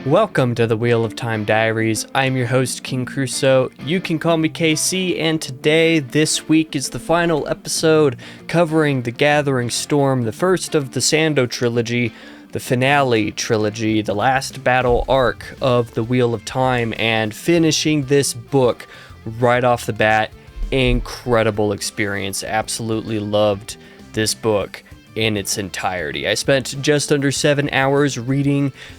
Welcome to the Wheel of Time Diaries. I'm your host, King Crusoe. You can call me KC, and today, this week, is the final episode covering The Gathering Storm, the first of the Sando trilogy, the finale trilogy, the last battle arc of the Wheel of Time, and finishing this book right off the bat. Incredible experience. Absolutely loved this book in its entirety. I spent just under 7 hours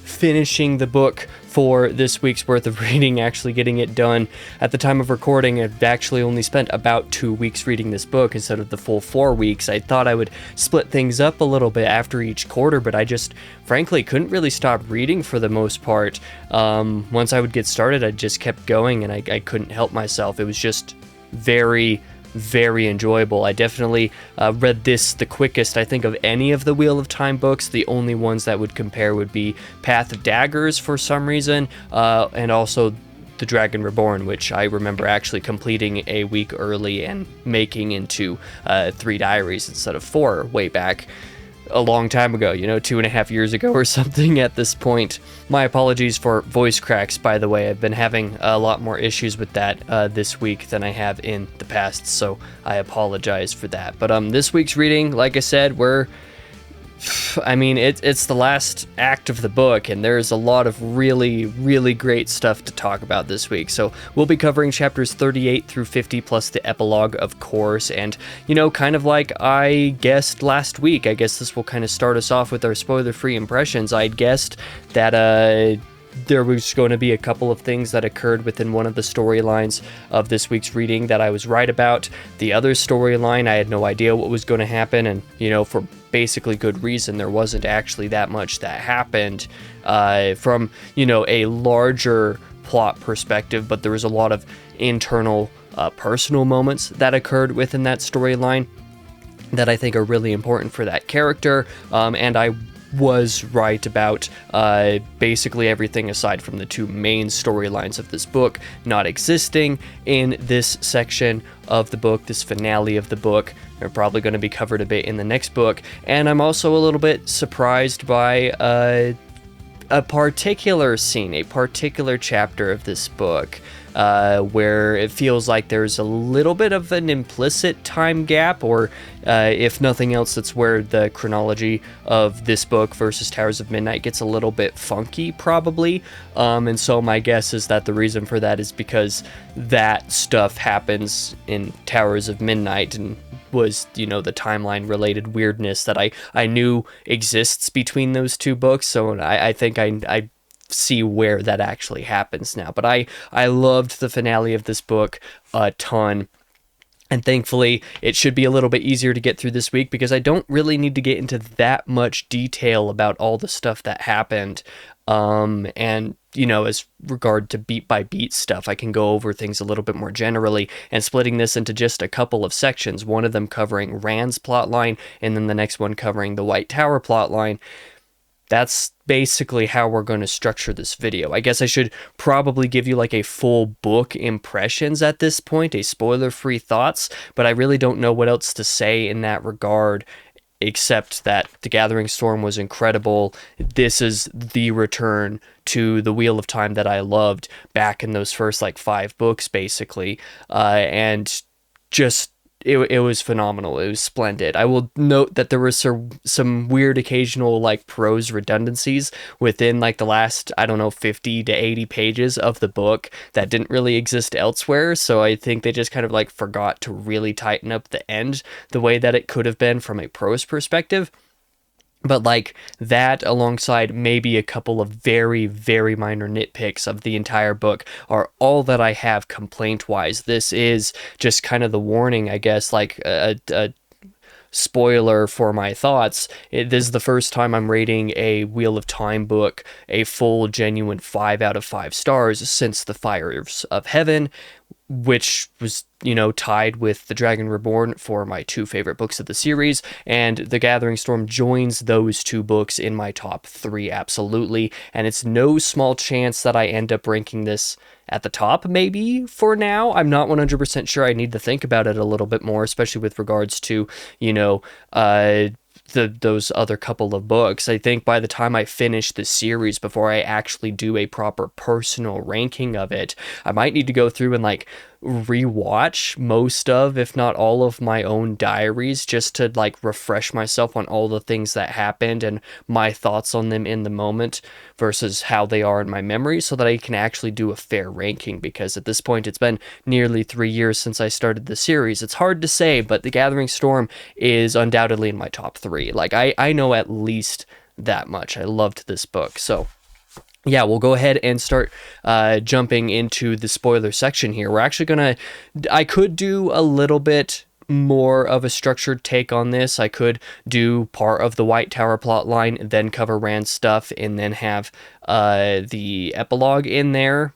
finishing the book for this week's worth of reading, actually getting it done. At the time of recording, I've actually only spent about 2 weeks reading this book instead of the full 4 weeks. I thought I would split things up a little bit after each quarter, but I just frankly couldn't really stop reading for the most part. Once I would get started, I just kept going, and I couldn't help myself. It was just very enjoyable. I definitely read this the quickest, I think, of any of the Wheel of Time books. The only ones that would compare would be Path of Daggers for some reason, and also The Dragon Reborn, which I remember actually completing a week early and making into 3 diaries instead of 4 way back a long time ago, 2.5 years ago or something at this point. My apologies for voice cracks, by the way. I've been having a lot more issues with that this week than I have in the past, so I apologize for that. But this week's reading, like I said, it's the last act of the book, and there's a lot of really great stuff to talk about this week. So we'll be covering chapters 38 through 50 plus the epilogue, of course. And kind of like I guessed last week, I guess this will kind of start us off with our spoiler-free impressions. I'd guessed that there was going to be a couple of things that occurred within one of the storylines of this week's reading that I was right about. The other storyline, I had no idea what was going to happen, and for basically good reason. There wasn't actually that much that happened from a larger plot perspective, but there was a lot of internal personal moments that occurred within that storyline that I think are really important for that character, and I was right about basically everything aside from the 2 main storylines of this book not existing in this section of the book, this finale of the book. They're probably going to be covered a bit in the next book, and I'm also a little bit surprised by a particular scene, a particular chapter of this book, where it feels like there's a little bit of an implicit time gap, or if nothing else, that's where the chronology of this book versus Towers of Midnight gets a little bit funky, probably. And so my guess is that the reason for that is because that stuff happens in Towers of Midnight, and was the timeline related weirdness that I knew exists between those 2 books. So I think I see where that actually happens now. But I loved the finale of this book a ton. And thankfully, it should be a little bit easier to get through this week because I don't really need to get into that much detail about all the stuff that happened. And as regard to beat by beat stuff, I can go over things a little bit more generally, and splitting this into just a couple of sections, one of them covering Rand's plotline, and then the next one covering the White Tower plotline. That's basically how we're going to structure this video. I guess I should probably give you like a full book impressions at this point, a spoiler-free thoughts, but I really don't know what else to say in that regard, except that The Gathering Storm was incredible. This is the return to the Wheel of Time that I loved back in those first 5 books, basically, and just It was phenomenal. It was splendid. I will note that there were some weird occasional prose redundancies within the last, 50 to 80 pages of the book that didn't really exist elsewhere. So I think they just kind of forgot to really tighten up the end the way that it could have been from a prose perspective. But that, alongside maybe a couple of very minor nitpicks of the entire book, are all that I have complaint-wise. This is just kind of the warning, I guess, a spoiler for my thoughts. This is the first time I'm rating a Wheel of Time book a full, genuine 5 out of 5 stars since The Fires of Heaven, which was, tied with The Dragon Reborn for my 2 favorite books of the series, and The Gathering Storm joins those 2 books in my top 3, absolutely, and it's no small chance that I end up ranking this at the top, maybe, for now. I'm not 100% sure. I need to think about it a little bit more, especially with regards to, those other couple of books. I think by the time I finish the series, before I actually do a proper personal ranking of it, I might need to go through and like rewatch most of, if not all of my own diaries, just to like refresh myself on all the things that happened and my thoughts on them in the moment versus how they are in my memory, so that I can actually do a fair ranking. Because at this point, it's been nearly 3 years since I started the series. It's hard to say, but The Gathering Storm is undoubtedly in my top 3. Like, I know at least that much. I loved this book. So yeah, we'll go ahead and start jumping into the spoiler section here. We're actually I could do a little bit more of a structured take on this. I could do part of the White Tower plot line, then cover Rand's stuff, and then have the epilogue in there,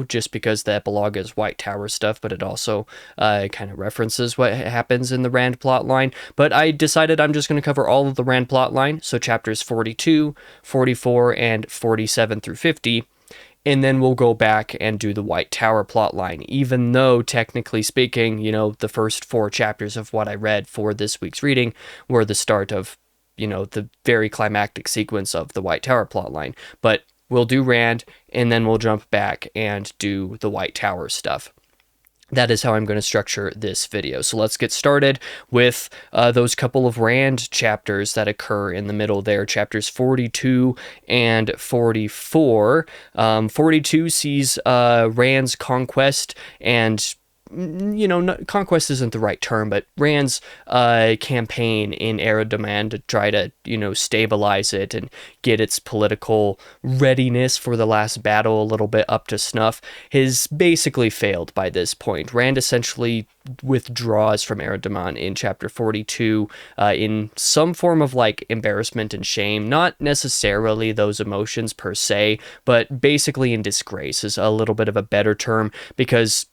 just because the epilogue is White Tower stuff, but it also kind of references what happens in the Rand plot line. But I decided I'm just going to cover all of the Rand plot line, so chapters 42, 44, and 47 through 50. And then we'll go back and do the White Tower plotline, even though, technically speaking, the first 4 chapters of what I read for this week's reading were the start of, the very climactic sequence of the White Tower plotline. But we'll do Rand, and then we'll jump back and do the White Tower stuff. That is how I'm going to structure this video. So let's get started with those couple of Rand chapters that occur in the middle there, chapters 42 and 44. 42 sees Rand's conquest and conquest isn't the right term, but Rand's campaign in Eredaman to try to, stabilize it and get its political readiness for the last battle a little bit up to snuff has basically failed by this point. Rand essentially withdraws from Eredaman in chapter 42 in some form of like embarrassment and shame, not necessarily those emotions per se, but basically in disgrace is a little bit of a better term, because,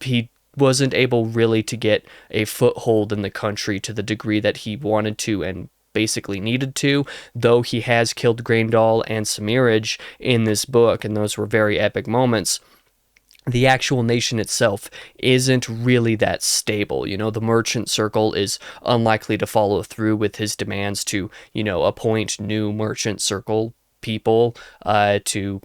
he wasn't able really to get a foothold in the country to the degree that he wanted to and basically needed to, though he has killed Graendal and Semirhage in this book, and those were very epic moments. The actual nation itself isn't really that stable. The merchant circle is unlikely to follow through with his demands to, appoint new merchant circle people to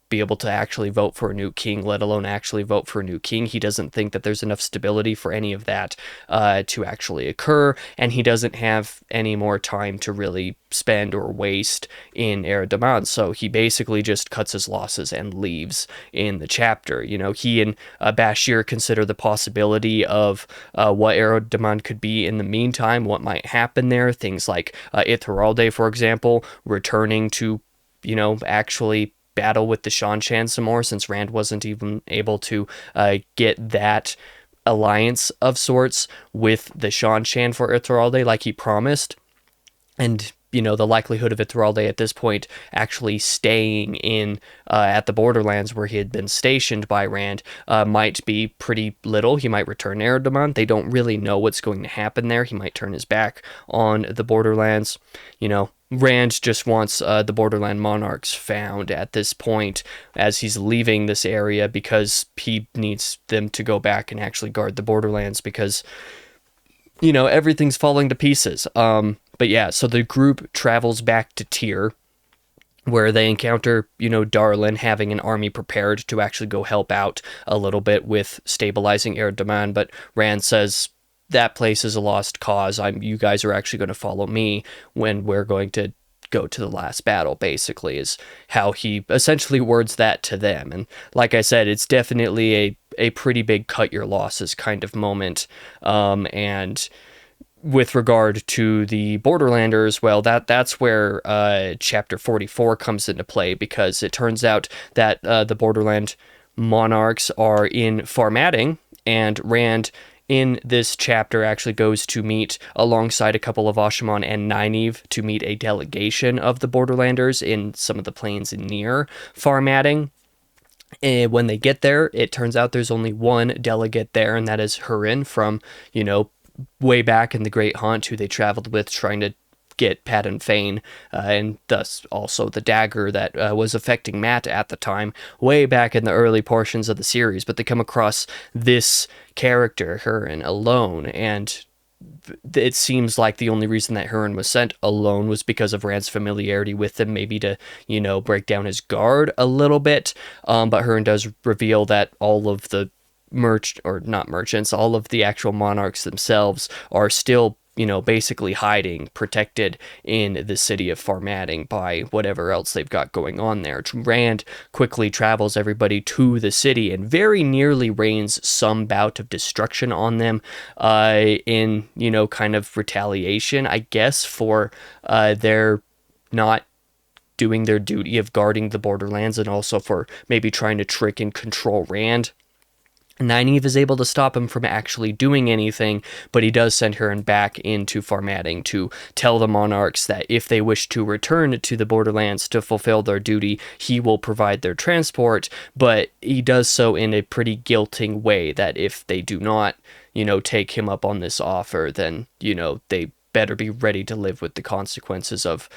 be able to actually vote for a new king, let alone actually vote for a new king. He doesn't think that there's enough stability for any of that to actually occur, and he doesn't have any more time to really spend or waste in Eredaman, so he basically just cuts his losses and leaves in the chapter. He and Bashir consider the possibility of what Eredaman could be in the meantime, what might happen there, things like Ithiralde, for example, returning to, actually battle with the Seanchan some more, since Rand wasn't even able to get that alliance of sorts with the Seanchan for Ithiralde like he promised. And the likelihood of Ithiralde at this point actually staying in at the Borderlands where he had been stationed by Rand might be pretty little. He might return to Eredaman. They don't really know what's going to happen there. He might turn his back on the Borderlands. Rand just wants the Borderland monarchs found at this point as he's leaving this area, because he needs them to go back and actually guard the Borderlands, because everything's falling to pieces. But yeah, so the group travels back to Tyr, where they encounter, Darlin having an army prepared to actually go help out a little bit with stabilizing Eredaman, but Rand says that place is a lost cause. You guys are actually going to follow me when we're going to go to the last battle, basically, is how he essentially words that to them. And like I said, it's definitely a pretty big cut your losses kind of moment. And with regard to the Borderlanders, well, that's where chapter 44 comes into play, because it turns out that the Borderland monarchs are in Farmading, and Rand in this chapter actually goes to meet alongside a couple of Ashaman and Nynaeve to meet a delegation of the Borderlanders in some of the plains near Farmading. And when they get there, it turns out there's only one delegate there, and that is Hurin from, way back in the Great Hunt, who they traveled with trying to get Padan Fain, and thus also the dagger that was affecting Matt at the time, way back in the early portions of the series. But they come across this character, Hurin, alone, and it seems like the only reason that Hurin was sent alone was because of Rand's familiarity with him, maybe to, break down his guard a little bit. But Hurin does reveal that all of the all of the actual monarchs themselves are still, basically hiding, protected in the city of Formatting by whatever else they've got going on there. Rand quickly travels everybody to the city and very nearly rains some bout of destruction on them, in, kind of retaliation, I guess, for their not doing their duty of guarding the borderlands, and also for maybe trying to trick and control Rand. Nynaeve is able to stop him from actually doing anything, but he does send Hurin back into Formatting to tell the monarchs that if they wish to return to the borderlands to fulfill their duty, he will provide their transport, but he does so in a pretty guilting way, that if they do not, take him up on this offer, then, they better be ready to live with the consequences of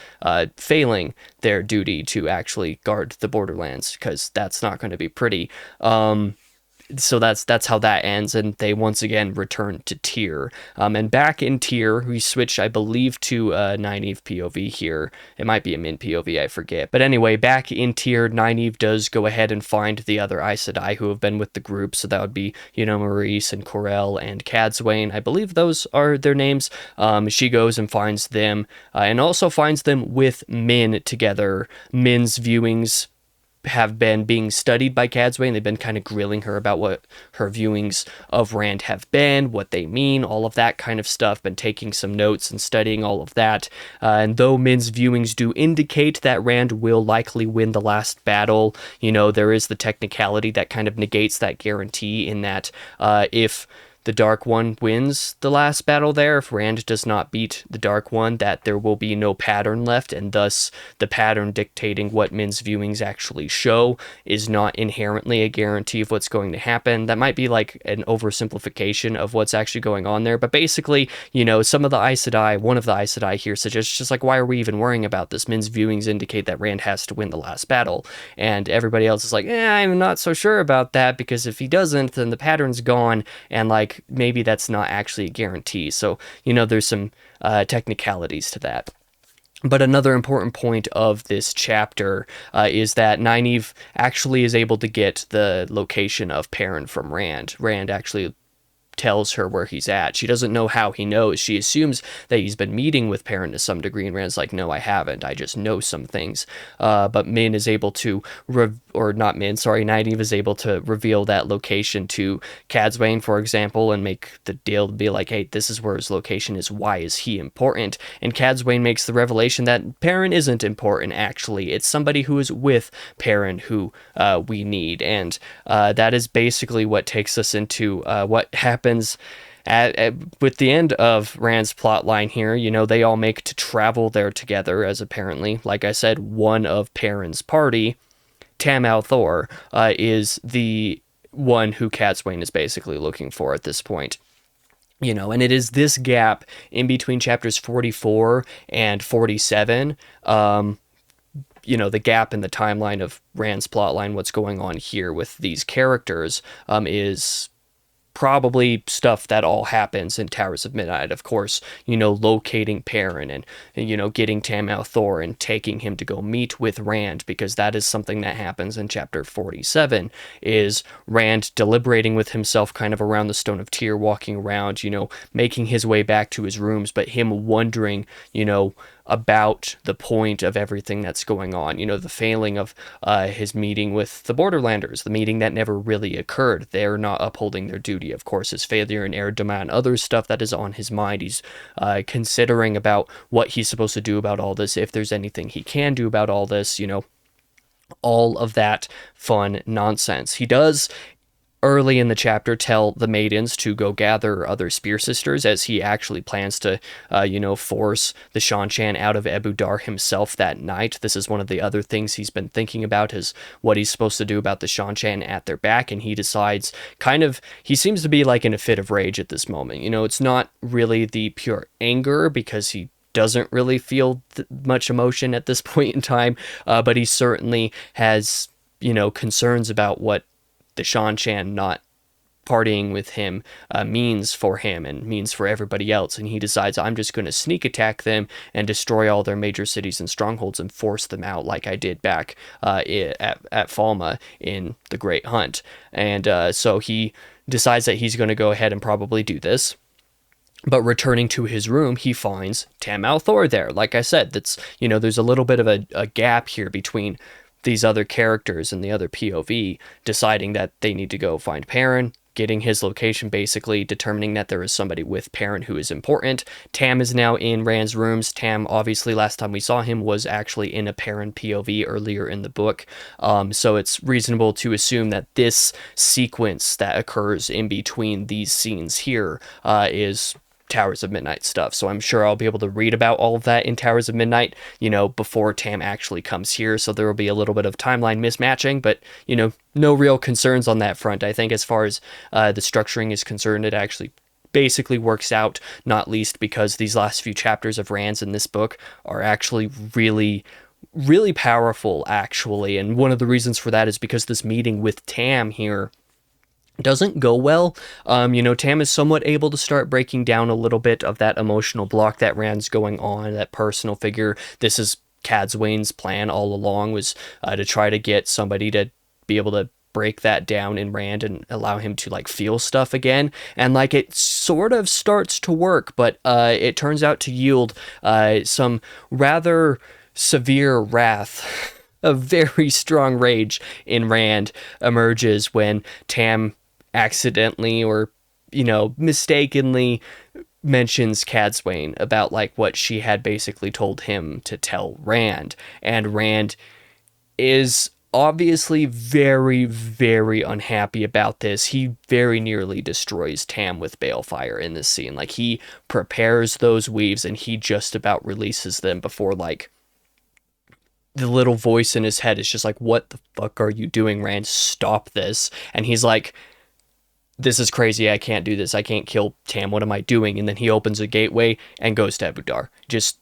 failing their duty to actually guard the borderlands, because that's not going to be pretty. So that's how that ends, and they once again return to Tyr. And back in Tyr, we switch, I believe, to Nynaeve POV here. It might be a Min POV, I forget. But anyway, back in Tyr, Nynaeve does go ahead and find the other Aes Sedai who have been with the group. So that would be, Maurice and Corell and Cadsuane. I believe those are their names. She goes and finds them, and also finds them with Min together. Min's viewings have been being studied by Cadsuane. They've been kind of grilling her about what her viewings of Rand have been, what they mean, all of that kind of stuff, been taking some notes and studying all of that. And though Min's viewings do indicate that Rand will likely win the last battle, there is the technicality that kind of negates that guarantee, in that if the Dark One wins the last battle there, if Rand does not beat the Dark One, that there will be no pattern left, and thus the pattern dictating what Min's viewings actually show is not inherently a guarantee of what's going to happen. That might be like an oversimplification of what's actually going on there, but basically, some of the Aes Sedai, one of the Aes Sedai here suggests just like, why are we even worrying about this? Min's viewings indicate that Rand has to win the last battle, and everybody else is like, I'm not so sure about that, because if he doesn't, then the pattern's gone, and like, maybe that's not actually a guarantee. So, there's some technicalities to that. But another important point of this chapter is that Nynaeve actually is able to get the location of Perrin from Rand. Rand actually tells her where he's at. She doesn't know how he knows. She assumes that he's been meeting with Perrin to some degree, and Rand's like, no, I haven't. I just know some things. But Min is able to, Nynaeve is able to reveal that location to Cadsuane, for example, and make the deal to be like, hey, this is where his location is. Why is he important? And Cadsuane makes the revelation that Perrin isn't important, actually. It's somebody who is with Perrin who we need. And that is basically what takes us into what happens with the end of Rand's plot line here. They all make to travel there together, as apparently, like I said, one of Perrin's party, Tam Al'Thor, is the one who Cadsuane is basically looking for at this point. And it is this gap in between chapters 44 and 47, the gap in the timeline of Rand's plotline, what's going on here with these characters, is probably stuff that all happens in Towers of Midnight. Of course, locating Perrin and getting Tam Al'Thor and taking him to go meet with Rand, because that is something that happens in chapter 47, is Rand deliberating with himself kind of around the Stone of Tyr, walking around, making his way back to his rooms, but him wondering, about the point of everything that's going on, the failing of his meeting with the Borderlanders, the meeting that never really occurred. They're not upholding their duty. Of course, his failure in Erdoma and other stuff that is on his mind. He's considering about what he's supposed to do about all this, if there's anything he can do about all this, all of that fun nonsense. He does early in the chapter tell the maidens to go gather other spear sisters, as he actually plans to, force the Shan-Chan out of Ebu Dar himself that night. This is one of the other things he's been thinking about, is what he's supposed to do about the Shan-Chan at their back, and he decides he seems to be like in a fit of rage at this moment. It's not really the pure anger, because he doesn't really feel much emotion at this point in time, but he certainly has, concerns about what the Shan-Chan not partying with him means for him and means for everybody else, and he decides, I'm just going to sneak attack them and destroy all their major cities and strongholds and force them out like I did back at Falma in the Great Hunt. And so he decides that he's going to go ahead and probably do this. But returning to his room, he finds Tam Althor there. Like I said, that's, there's a little bit of a gap here between these other characters and the other POV deciding that they need to go find Perrin, getting his location, basically determining that there is somebody with Perrin who is important. Tam is now in Rand's rooms. Tam, obviously, last time we saw him was actually in a Perrin POV earlier in the book. So it's reasonable to assume that this sequence that occurs in between these scenes here is Towers of Midnight stuff. So I'm sure I'll be able to read about all of that in Towers of Midnight, before Tam actually comes here. So there will be a little bit of timeline mismatching, but, no real concerns on that front. I think as far as the structuring is concerned, it actually basically works out, not least because these last few chapters of Rand's in this book are actually really, really powerful, actually. And one of the reasons for that is because this meeting with Tam here doesn't go well. Tam is somewhat able to start breaking down a little bit of that emotional block that Rand's going on, that personal figure. This is Cadsuane's plan all along, was to try to get somebody to be able to break that down in Rand and allow him to feel stuff again. And it sort of starts to work, but it turns out to yield some rather severe wrath. A very strong rage in Rand emerges when Tam accidentally or, mistakenly mentions Cadsuane about what she had basically told him to tell Rand. And Rand is obviously very, very unhappy about this. He very nearly destroys Tam with balefire in this scene. He prepares those weaves and he just about releases them before the little voice in his head is just what the fuck are you doing, Rand? Stop this. And he's like, this is crazy. I can't do this. I can't kill Tam. What am I doing? And then he opens a gateway and goes to Ebudar. Just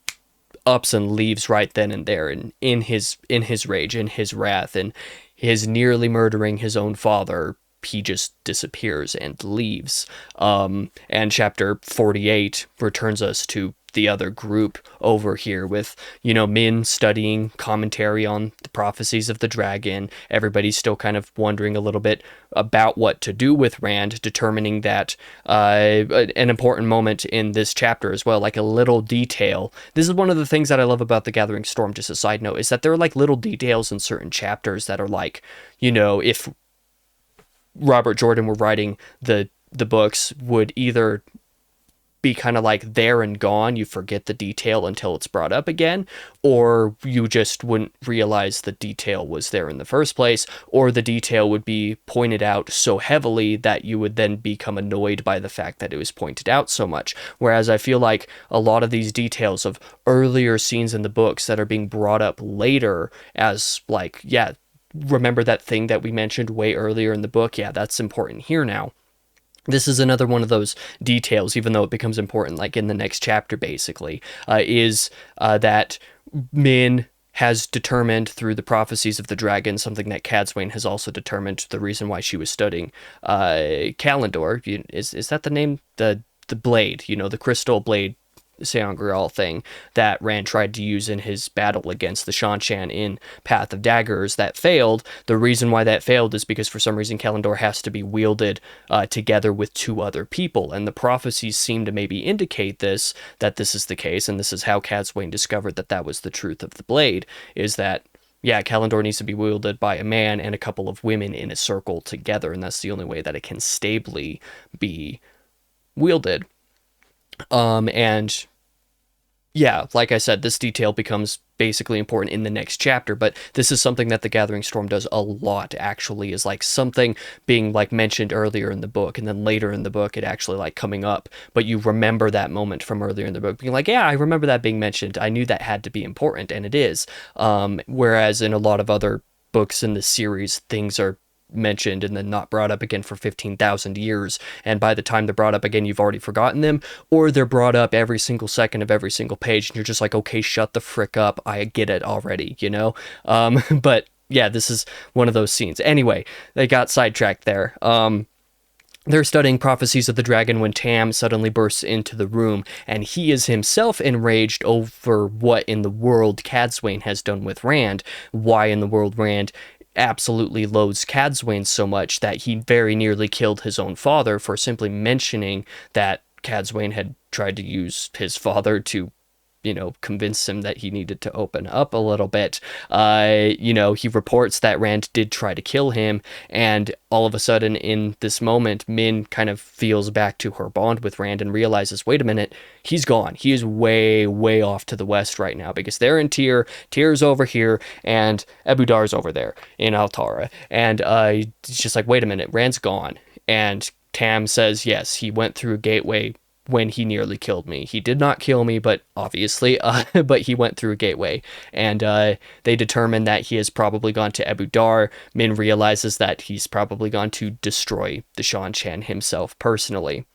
ups and leaves right then and there. And in his rage, in his wrath, and his nearly murdering his own father, he just disappears and leaves. And chapter 48 returns us to the other group over here with, Min studying commentary on the prophecies of the dragon. Everybody's still kind of wondering a little bit about what to do with Rand, determining that an important moment in this chapter as well, a little detail. This is one of the things that I love about The Gathering Storm, just a side note, is that there are little details in certain chapters that are if Robert Jordan were writing the books, would either be kind of there and gone, you forget the detail until it's brought up again, or you just wouldn't realize the detail was there in the first place, or the detail would be pointed out so heavily that you would then become annoyed by the fact that it was pointed out so much. Whereas I feel like a lot of these details of earlier scenes in the books that are being brought up later as remember that thing that we mentioned way earlier in the book? Yeah, that's important here now. This is another one of those details, even though it becomes important in the next chapter, basically, is that Min has determined through the prophecies of the dragon, something that Cadsuane has also determined, the reason why she was studying Kalendor. Is that the name? The blade, the crystal blade Seangreal thing that Rand tried to use in his battle against the Shanshan in Path of Daggers that failed. The reason why that failed is because for some reason Kalendor has to be wielded together with two other people, and the prophecies seem to maybe indicate that this is the case, and this is how Cadsuane discovered that was the truth of the blade, is that Kalendor needs to be wielded by a man and a couple of women in a circle together, and that's the only way that it can stably be wielded. And like I said, this detail becomes basically important in the next chapter, but this is something that The Gathering Storm does a lot, actually, is something being mentioned earlier in the book, and then later in the book it actually coming up, but you remember that moment from earlier in the book being I remember that being mentioned. I knew that had to be important, and it is. Whereas in a lot of other books in the series, things are mentioned and then not brought up again for 15,000 years, and by the time they're brought up again you've already forgotten them, or they're brought up every single second of every single page and you're just okay, shut the frick up, I get it already, but this is one of those scenes. Anyway, they got sidetracked there. They're studying prophecies of the dragon when Tam suddenly bursts into the room, and he is himself enraged over what in the world Cadsuane has done with Rand. Why in the world Rand absolutely loathes Cadsuane so much that he very nearly killed his own father for simply mentioning that Cadsuane had tried to use his father to, convince him that he needed to open up a little bit. He reports that Rand did try to kill him, and all of a sudden in this moment, Min kind of feels back to her bond with Rand and realizes, wait a minute, he's gone. He is way, way off to the west right now, because they're in Tyr, Tyr's over here, and Abu Dar's over there in Altara. And it's just like, wait a minute, Rand's gone. And Tam says, yes, he went through a gateway when he nearly killed me. He did not kill me, but obviously, but he went through a gateway. And they determine that he has probably gone to Abu Dar. Min realizes that he's probably gone to destroy the Shan-Chan himself personally.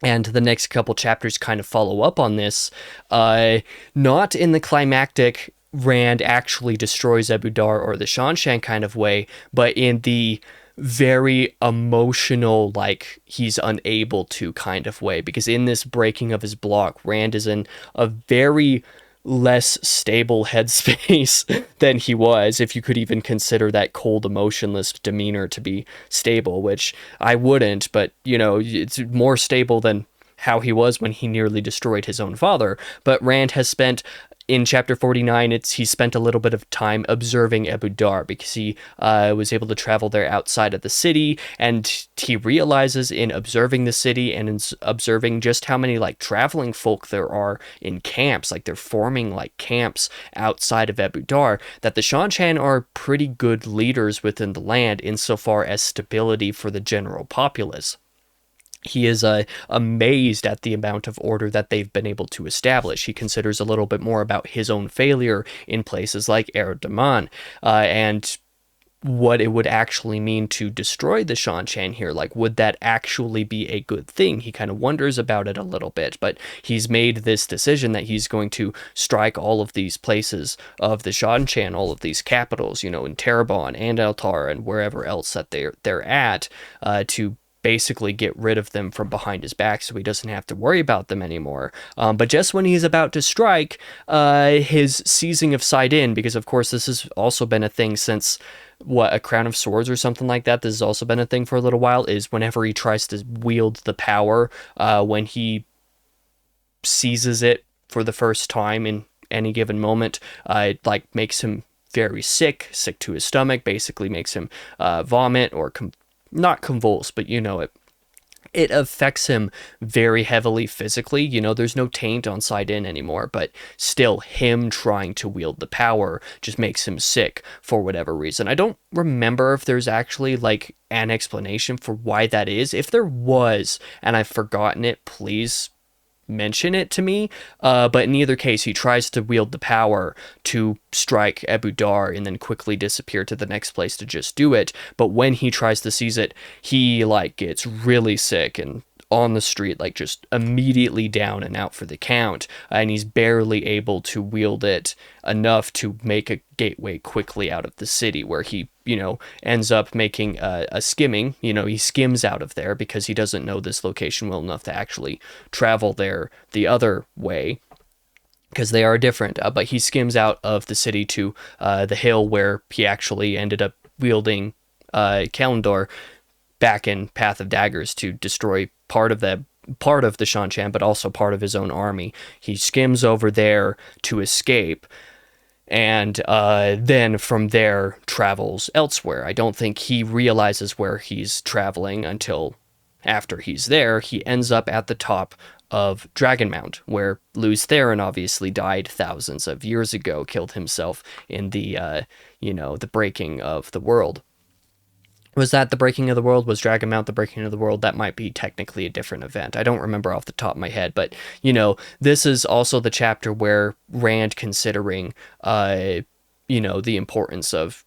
And the next couple chapters kind of follow up on this. Not in the climactic Rand actually destroys Abu Dar or the Shan-Chan kind of way, but in the very emotional, like he's unable to kind of way, because in this breaking of his block, Rand is in a very less stable headspace than he was, if you could even consider that cold, emotionless demeanor to be stable, which I wouldn't, but it's more stable than how he was when he nearly destroyed his own father. But Rand has spent, in chapter 49, he spent a little bit of time observing Abu Dar, because he was able to travel there outside of the city, and he realizes in observing the city and in observing just how many like traveling folk there are in camps, like they're forming like camps outside of Abu Dar, that the Shan-Chan are pretty good leaders within the land insofar as stability for the general populace. He is amazed at the amount of order that they've been able to establish. He considers a little bit more about his own failure in places like Erdogan, and what it would actually mean to destroy the Shan-Chan here. Like, would that actually be a good thing? He kind of wonders about it a little bit, but he's made this decision that he's going to strike all of these places of the Shan-Chan, all of these capitals, in Terabon and Altara and wherever else that they're at, to basically get rid of them from behind his back so he doesn't have to worry about them anymore. But just when he's about to strike, his seizing of Sidin, because of course this has also been a thing since, a Crown of Swords or something like that, this has also been a thing for a little while, is whenever he tries to wield the power, when he seizes it for the first time in any given moment, it makes him very sick to his stomach, basically makes him vomit or not convulse, but it affects him very heavily physically. There's no taint on Sidin anymore, but still him trying to wield the power just makes him sick for whatever reason. I don't remember if there's actually an explanation for why that is. If there was and I've forgotten it, please mention it to me, but in either case, he tries to wield the power to strike Abu Dar and then quickly disappear to the next place to just do it. But when he tries to seize it, he gets really sick and on the street, just immediately down and out for the count, and he's barely able to wield it enough to make a gateway quickly out of the city, where he ends up making a skimming. He skims out of there because he doesn't know this location well enough to actually travel there the other way, because they are different, but he skims out of the city to the hill where he actually ended up wielding Kalimdor back in Path of Daggers to destroy part of the Shan-Chan, but also part of his own army. He skims over there to escape, and then from there travels elsewhere. I don't think he realizes where he's traveling until after he's there. He ends up at the top of Dragonmount, where Lews Therin obviously died thousands of years ago, killed himself in the the breaking of the world. Was that the breaking of the world? Was Dragonmount the breaking of the world? That might be technically a different event. I don't remember off the top of my head, but this is also the chapter where Rand considering the importance of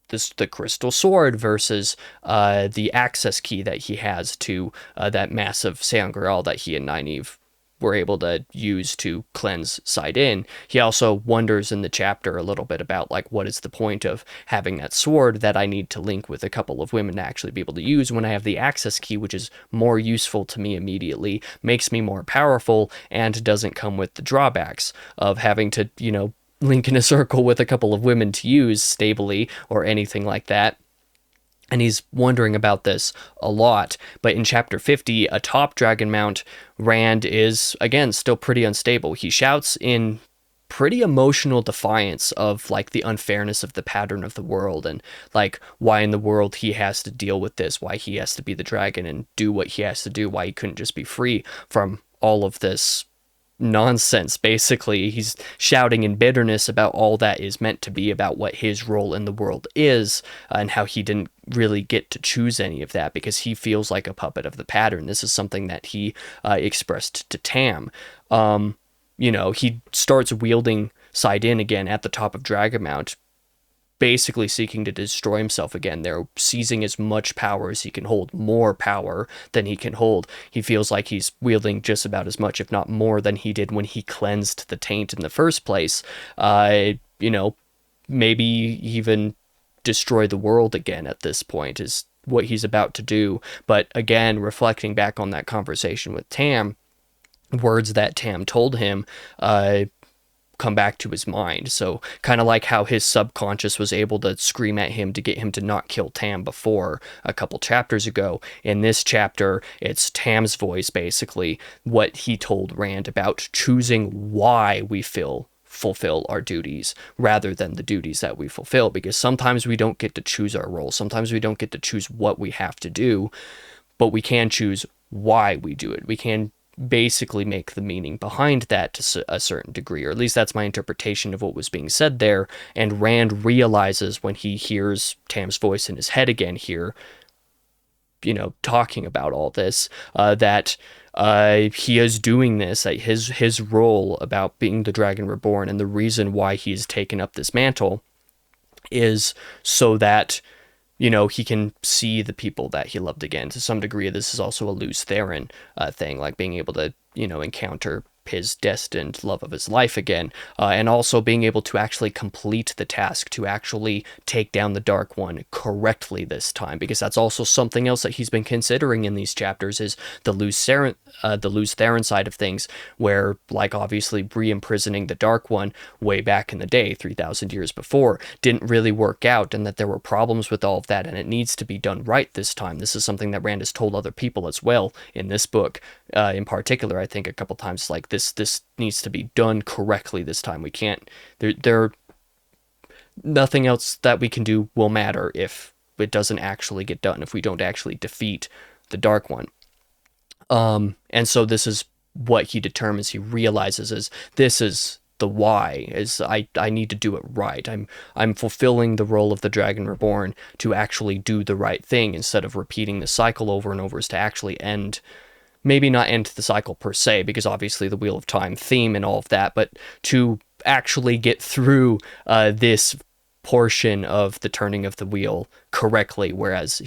the crystal sword versus the access key that he has to that massive Sangreal that he and Nynaeve were able to use to cleanse Sidin. He also wonders in the chapter a little bit about like, what is the point of having that sword that I need to link with a couple of women to actually be able to use when I have the access key, which is more useful to me immediately, makes me more powerful, and doesn't come with the drawbacks of having to, link in a circle with a couple of women to use stably or anything like that. And he's wondering about this a lot. But in chapter 50, atop Dragon Mount, Rand is, again, still pretty unstable. He shouts in pretty emotional defiance of like the unfairness of the pattern of the world, and like why in the world he has to deal with this, why he has to be the dragon and do what he has to do, why he couldn't just be free from all of this nonsense. Basically, he's shouting in bitterness about all that is meant to be about what his role in the world is, and how he didn't really get to choose any of that because he feels like a puppet of the pattern. This is something that he expressed to Tam. He starts wielding Sidin again at the top of Dragonmount, basically seeking to destroy himself again. They're seizing as much power as he can hold, more power than he can hold. He feels like he's wielding just about as much, if not more, than he did when he cleansed the taint in the first place. Maybe even destroy the world again at this point is what he's about to do. But again, reflecting back on that conversation with Tam, words that Tam told him come back to his mind. So kind of like how his subconscious was able to scream at him to get him to not kill Tam before a couple chapters ago. In this chapter, it's Tam's voice, basically, what he told Rand about choosing why we fulfill our duties rather than the duties that we fulfill, because sometimes we don't get to choose our role. Sometimes we don't get to choose what we have to do, but we can choose why we do it. We can basically make the meaning behind that to a certain degree, or at least that's my interpretation of what was being said there. And Rand realizes when he hears Tam's voice in his head again here, talking about all this, that he is doing this, that his role about being the Dragon Reborn and the reason why he's taken up this mantle is so that he can see the people that he loved again. To some degree, this is also a Lews Therin thing, like being able to, encounter his destined love of his life again, and also being able to actually complete the task, to actually take down the Dark One correctly this time, because that's also something else that he's been considering in these chapters, is the Lews Therin side of things, where, like, obviously re-imprisoning the Dark One way back in the day, 3,000 years before, didn't really work out, and that there were problems with all of that, and it needs to be done right this time. This is something that Rand has told other people as well in this book, in particular, I think a couple times, like, this needs to be done correctly this time. We can't, there nothing else that we can do will matter if it doesn't actually get done, if we don't actually defeat the Dark One. And so this is what he determines, he realizes, is this is the why, is I need to do it right. I'm fulfilling the role of the Dragon Reborn to actually do the right thing, instead of repeating the cycle over and over, is to actually end, maybe not end the cycle per se, because obviously the Wheel of Time theme and all of that, but to actually get through this portion of the turning of the wheel correctly, whereas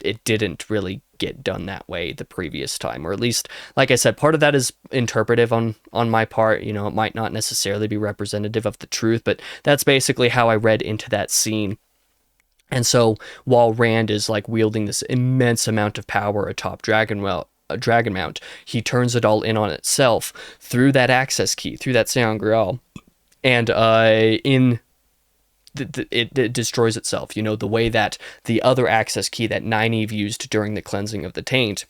it didn't really get done that way the previous time. Or at least, like I said, part of that is interpretive on my part. It might not necessarily be representative of the truth, but that's basically how I read into that scene. And so while Rand is like wielding this immense amount of power atop Dragonmount, he turns it all in on itself through that access key, through that Seangrial, and it destroys itself. The way that the other access key that Nynaeve used during the cleansing of the taint,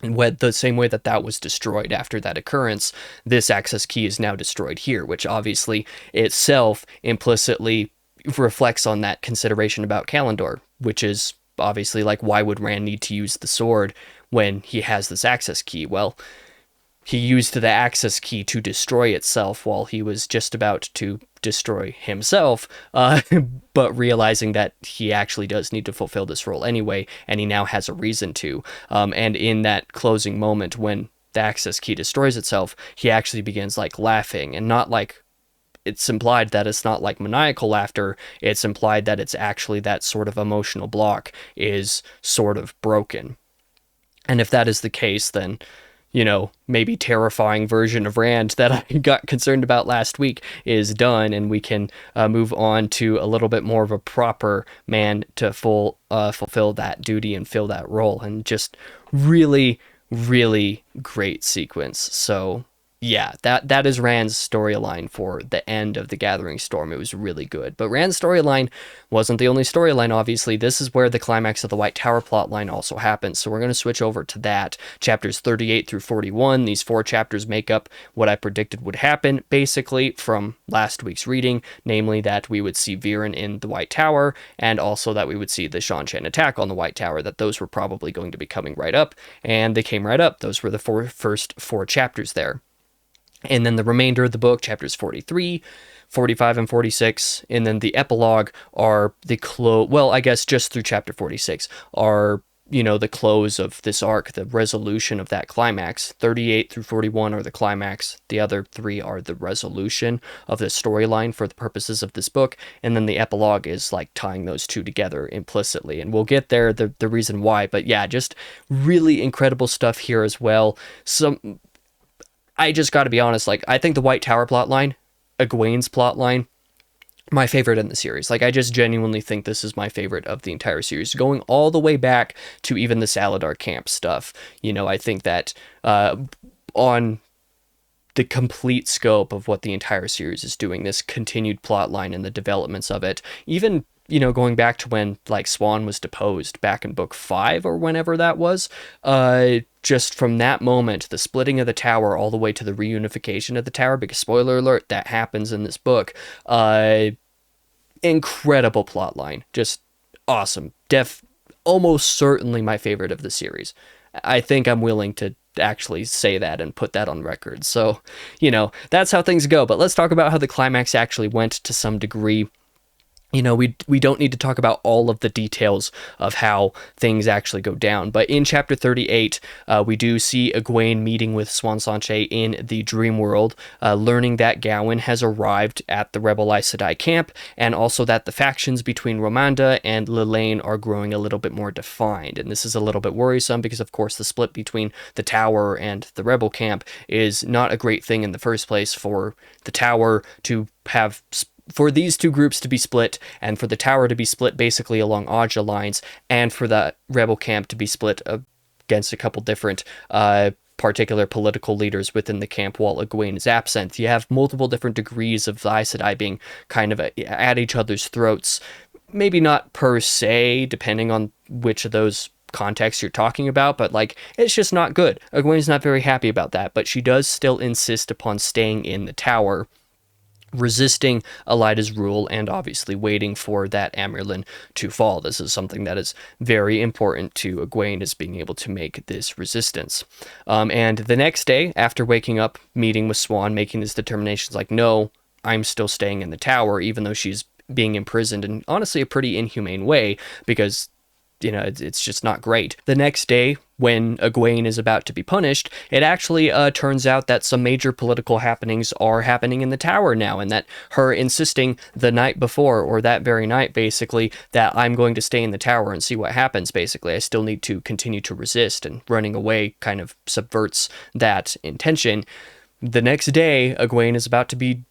and the same way that was destroyed after that occurrence, this access key is now destroyed here, which obviously itself implicitly reflects on that consideration about Kalandor, which is obviously like, why would Rand need to use the sword when he has this access key? Well, he used the access key to destroy itself while he was just about to destroy himself, but realizing that he actually does need to fulfill this role anyway, and he now has a reason to. And in that closing moment, when the access key destroys itself, he actually begins like laughing, and not like, it's implied that it's not like maniacal laughter, it's implied that it's actually that sort of emotional block is sort of broken. And if that is the case, then, maybe terrifying version of Rand that I got concerned about last week is done, and we can move on to a little bit more of a proper man to fulfill that duty and fill that role. And just really, really great sequence. So yeah, that is Rand's storyline for the end of the Gathering Storm. It was really good. But Rand's storyline wasn't the only storyline, obviously. This is where the climax of the White Tower plotline also happens. So we're going to switch over to that. Chapters 38 through 41. These 4 chapters make up what I predicted would happen, basically, from last week's reading. Namely, that we would see Viren in the White Tower, and also that we would see the Shan-Chan attack on the White Tower, that those were probably going to be coming right up. And they came right up. Those were the first 4 chapters there. And then the remainder of the book, chapters 43, 45, and 46, and then the epilogue are the I guess just through chapter 46 are, the close of this arc, the resolution of that climax. 38 through 41 are the climax. The other 3 are the resolution of the storyline for the purposes of this book. And then the epilogue is like tying those 2 together implicitly. And we'll get there, the reason why. But yeah, just really incredible stuff here as well. I just got to be honest, I think the White Tower plotline, Egwene's plotline, my favorite in the series. I just genuinely think this is my favorite of the entire series, going all the way back to even the Saladar camp stuff. I think that on the complete scope of what the entire series is doing, this continued plotline and the developments of it, even going back to when Swan was deposed back in book 5 or whenever that was, just from that moment, the splitting of the tower all the way to the reunification of the tower, because spoiler alert, that happens in this book. Incredible plotline, just awesome. Almost certainly my favorite of the series. I think I'm willing to actually say that and put that on record. So, that's how things go. But let's talk about how the climax actually went to some degree. We don't need to talk about all of the details of how things actually go down, but in chapter 38, we do see Egwene meeting with Swan Sanche in the dream world, learning that Gawain has arrived at the rebel Aes Sedai camp, and also that the factions between Romanda and Lelaine are growing a little bit more defined. And this is a little bit worrisome because, of course, the split between the Tower and the rebel camp is not a great thing in the first place. For the Tower to have for these 2 groups to be split, and for the Tower to be split basically along Aja lines, and for the rebel camp to be split against a couple different particular political leaders within the camp while Egwene is absent. You have multiple different degrees of the Aes Sedai being kind of at each other's throats. Maybe not per se, depending on which of those contexts you're talking about, but it's just not good. Egwene's not very happy about that, but she does still insist upon staying in the Tower, resisting Elyda's rule, and obviously waiting for that Amyrlin to fall. This is something that is very important to Egwene, is being able to make this resistance. And the next day, after waking up, meeting with Swan, making these determinations no, I'm still staying in the Tower, even though she's being imprisoned in honestly a pretty inhumane way, because it's just not great. The next day, when Egwene is about to be punished, it actually turns out that some major political happenings are happening in the Tower now, and that her insisting the night before, or that very night basically, that I'm going to stay in the Tower and see what happens, basically. I still need to continue to resist, and running away kind of subverts that intention. The next day, Egwene is about to be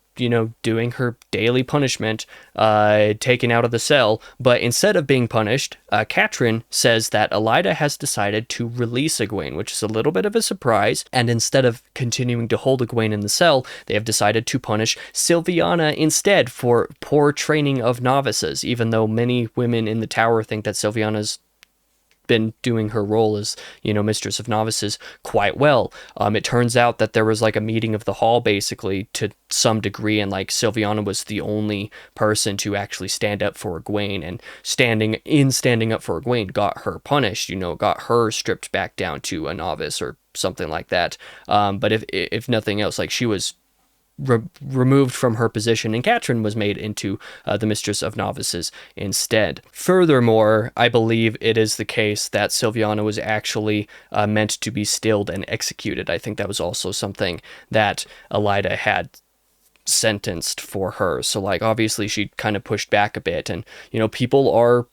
doing her daily punishment, taken out of the cell. But instead of being punished, Katrin says that Elyda has decided to release Egwene, which is a little bit of a surprise. And instead of continuing to hold Egwene in the cell, they have decided to punish Sylviana instead for poor training of novices, even though many women in the Tower think that Sylviana's been doing her role as, Mistress of Novices quite well. It turns out that there was a meeting of the hall basically to some degree, and Sylviana was the only person to actually stand up for Egwene, and standing up for Egwene got her punished, got her stripped back down to a novice or something like that. But if nothing else, she was removed from her position, and Katrin was made into the Mistress of Novices instead. Furthermore, I believe it is the case that Sylviana was actually meant to be stilled and executed. I think that was also something that Elyda had sentenced for her. So obviously she kind of pushed back a bit, and people are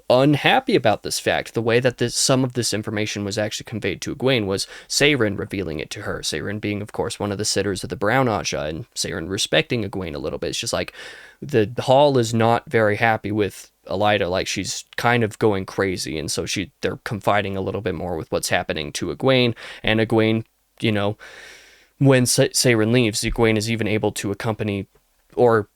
unhappy about this fact. The way that some of this information was actually conveyed to Egwene was Seiren revealing it to her. Seiren being, of course, one of the sitters of the Brown Aja, and Seiren respecting Egwene a little bit. It's just like the hall is not very happy with Elaida, like she's kind of going crazy, and so they're confiding a little bit more with what's happening to Egwene, and Egwene, when Seiren leaves, Egwene is even able to accompany or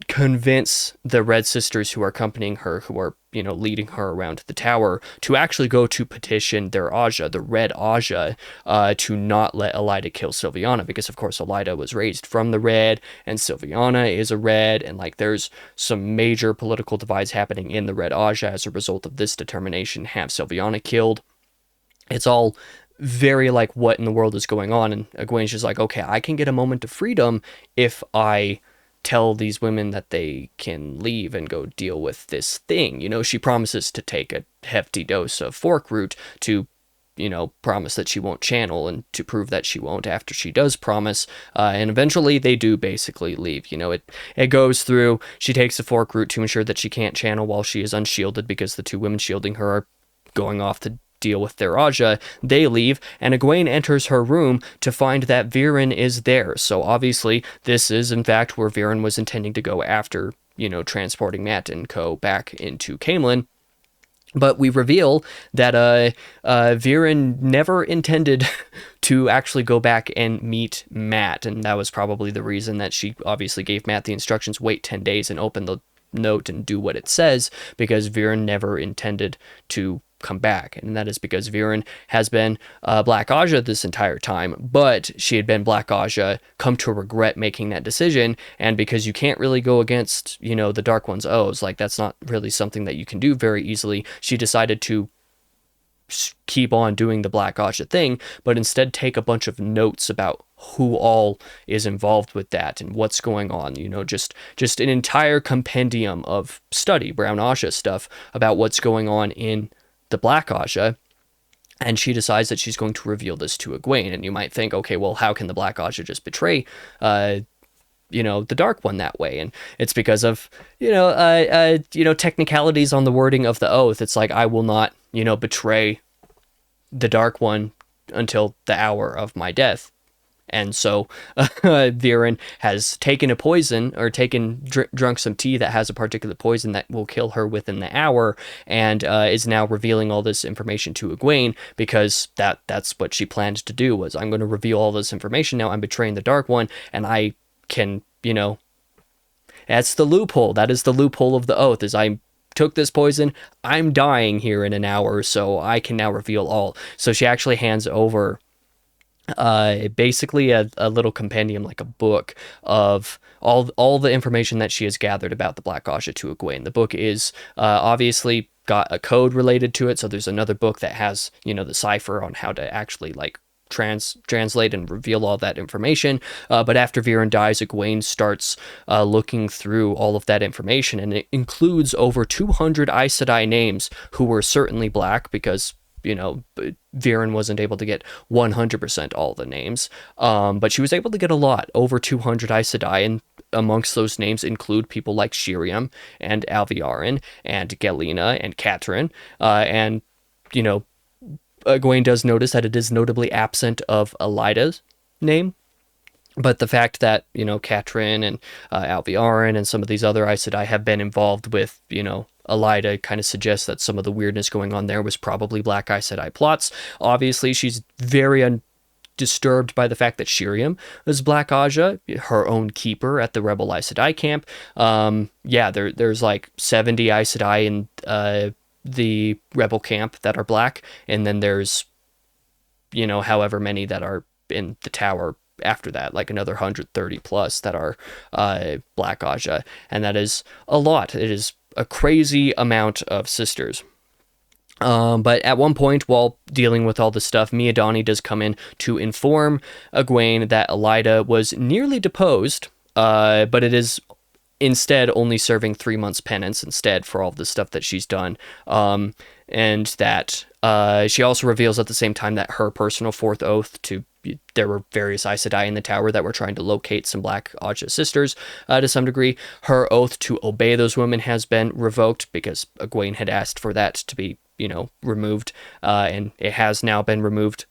convince the Red Sisters who are accompanying her, who are, leading her around the tower, to actually go to petition their Aja, the Red Aja, to not let Elaida kill Sylviana, because of course Elaida was raised from the Red, and Sylviana is a Red, and like there's some major political divides happening in the Red Aja as a result of this determination to have Sylviana killed. It's all very like, what in the world is going on? And Egwene's just like, okay, I can get a moment of freedom if I tell these women that they can leave and go deal with this thing. She promises to take a hefty dose of fork root to, promise that she won't channel, and to prove that she won't after she does promise. And eventually they do basically leave. It goes through, she takes the fork root to ensure that she can't channel while she is unshielded, because the two women shielding her are going off to deal with their Aja. They leave, and Egwene enters her room to find that Viren is there. So obviously this is in fact where Viren was intending to go after, transporting Matt and co back into Caemlyn. But we reveal that Viren never intended to actually go back and meet Matt, and that was probably the reason that she obviously gave Matt the instructions, wait 10 days and open the note and do what it says, because Viren never intended to come back. And that is because Viren has been Black Aja this entire time, but she had been Black Aja, come to regret making that decision, and because you can't really go against, the Dark One's oaths, like that's not really something that you can do very easily, she decided to keep on doing the Black Aja thing, but instead take a bunch of notes about who all is involved with that and what's going on, just an entire compendium of study, Brown Aja stuff, about what's going on in the Black Aja. And she decides that she's going to reveal this to Egwene. And you might think, okay, well, how can the Black Aja just betray the Dark One that way? And it's because of technicalities on the wording of the oath. It's like, I will not betray the Dark One until the hour of my death. And so Viren has taken a poison, or drunk some tea that has a particular poison that will kill her within the hour, and is now revealing all this information to Egwene, because that's what she planned to do, was, I'm going to reveal all this information now, I'm betraying the Dark One, and I can, that's the loophole. That is the loophole of the oath, is I took this poison, I'm dying here in an hour, so I can now reveal all. So she actually hands over basically a little compendium, like a book of all the information that she has gathered about the Black Aja to Egwene. The book is obviously got a code related to it, so there's another book that has the cipher on how to actually like translate and reveal all that information. But after Viren dies, Egwene starts looking through all of that information, and it includes over 200 Aes Sedai names who were certainly black, because Viren wasn't able to get 100% all the names, but she was able to get a lot, over 200 Aes Sedai, and amongst those names include people like Shiriam and Alviarin and Galena and Catherine, and Egwene does notice that it is notably absent of Elaida's name. But the fact that, Catherine and Alviarin and some of these other Aes Sedai have been involved with, Elaida, kind of suggests that some of the weirdness going on there was probably Black Aes Sedai plots. Obviously, she's very disturbed by the fact that Shiriam is Black Aja, her own keeper at the Rebel Aes Sedai camp. There's like 70 Aes Sedai in the Rebel camp that are black, and then there's, however many that are in the tower after that, like another 130 plus that are Black Aja, and that is a lot. It is a crazy amount of sisters. But at one point, while dealing with all this stuff, Miadani does come in to inform Egwene that Elaida was nearly deposed, but it is instead only serving 3 months penance instead for all the stuff that she's done, and that She also reveals at the same time that her personal fourth oath to there were various Aes Sedai in the tower that were trying to locate some Black Ajah sisters to some degree. Her oath to obey those women has been revoked because Egwene had asked for that to be, removed, and it has now been removed.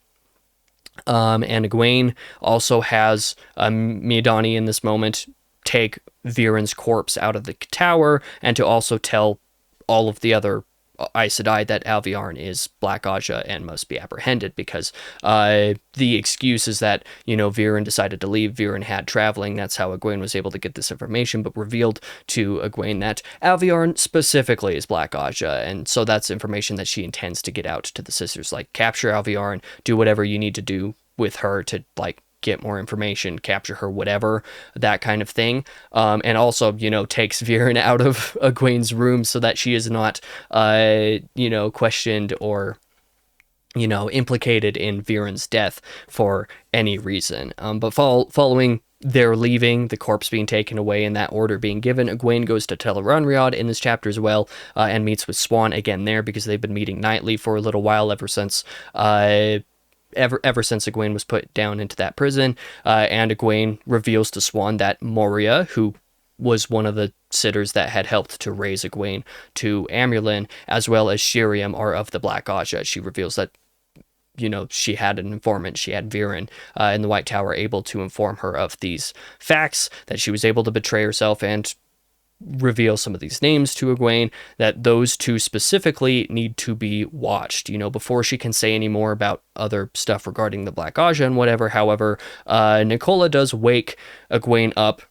And Egwene also has Miadani in this moment take Viren's corpse out of the tower and to also tell all of the other Aes Sedai that Alviarn is Black Ajah and must be apprehended because the excuse is that, Viren decided to leave. Viren had traveling. That's how Egwene was able to get this information, but revealed to Egwene that Alviarn specifically is Black Ajah. And so that's information that she intends to get out to the sisters, like capture Alviarn, do whatever you need to do with her to get more information, capture her, whatever, that kind of thing. And also, takes Viren out of Egwene's room so that she is not, questioned or, implicated in Viren's death for any reason. But following their leaving, the corpse being taken away, and that order being given, Egwene goes to Tel'aran'rhiod in this chapter as well, and meets with Siuan again there because they've been meeting nightly for a little while ever since Egwene was put down into that prison, and Egwene reveals to Siuan that Moria, who was one of the sitters that had helped to raise Egwene to Amyrlin, as well as Shiriam, are of the Black Ajah. She reveals that, she had an informant. She had Viren in the White Tower able to inform her of these facts, that she was able to betray herself and reveal some of these names to Egwene, that those two specifically need to be watched, before she can say any more about other stuff regarding the Black Ajah and whatever. However, Nicola does wake Egwene up,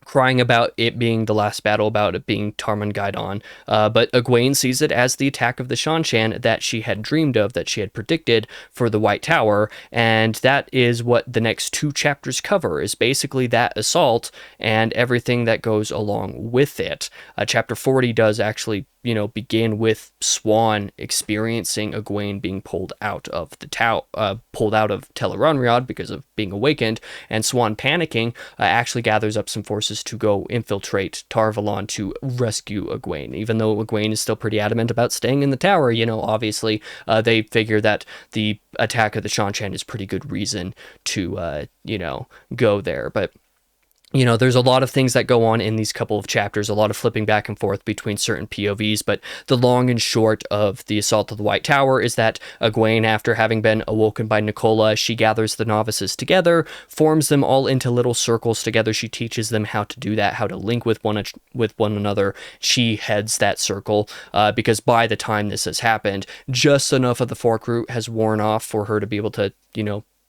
crying about it being the last battle, about it being Tarmon-Gai'don, but Egwene sees it as the attack of the Shan-Chan that she had dreamed of, that she had predicted for the White Tower, and that is what the next two chapters cover, is basically that assault and everything that goes along with it. Chapter 40 does actually begin with Siuan experiencing Egwene being pulled out of the pulled out of Tel'aran'rhiod because of being awakened, and Siuan panicking actually gathers up some forces to go infiltrate Tar Valon to rescue Egwene. Even though Egwene is still pretty adamant about staying in the tower, obviously they figure that the attack of the Shan-Chan is pretty good reason to go there. But there's a lot of things that go on in these couple of chapters, a lot of flipping back and forth between certain POVs, but the long and short of the assault of the White Tower is that Egwene, after having been awoken by Nicola, she gathers the novices together, forms them all into little circles together. She teaches them how to do that, how to link with one another. She heads that circle, because by the time this has happened, just enough of the fork root has worn off for her to be able to,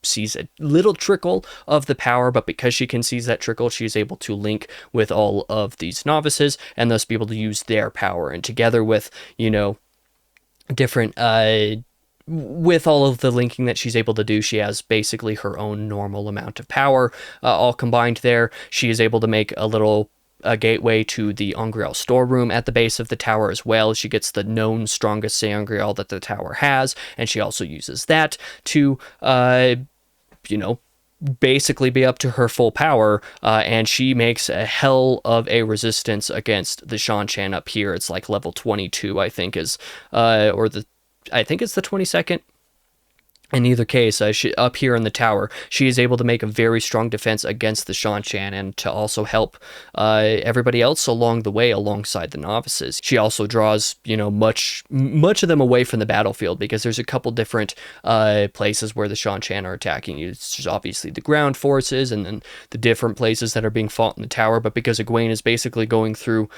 sees a little trickle of the power, but because she can seize that trickle, she is able to link with all of these novices and thus be able to use their power. And together with, different, with all of the linking that she's able to do, she has basically her own normal amount of power, all combined there. She is able to make a gateway to the Ongriel storeroom at the base of the tower as well. She gets the known strongest Seongriel that the tower has, and she also uses that to, basically be up to her full power, and she makes a hell of a resistance against the Shan-Chan up here. It's like level 22, I think is, I think it's the 22nd. In either case, up here in the tower, she is able to make a very strong defense against the Shan-Chan and to also help everybody else along the way alongside the novices. She also draws, much of them away from the battlefield because there's a couple different places where the Shan-Chan are attacking you. There's obviously the ground forces and then the different places that are being fought in the tower, but because Egwene is basically going through,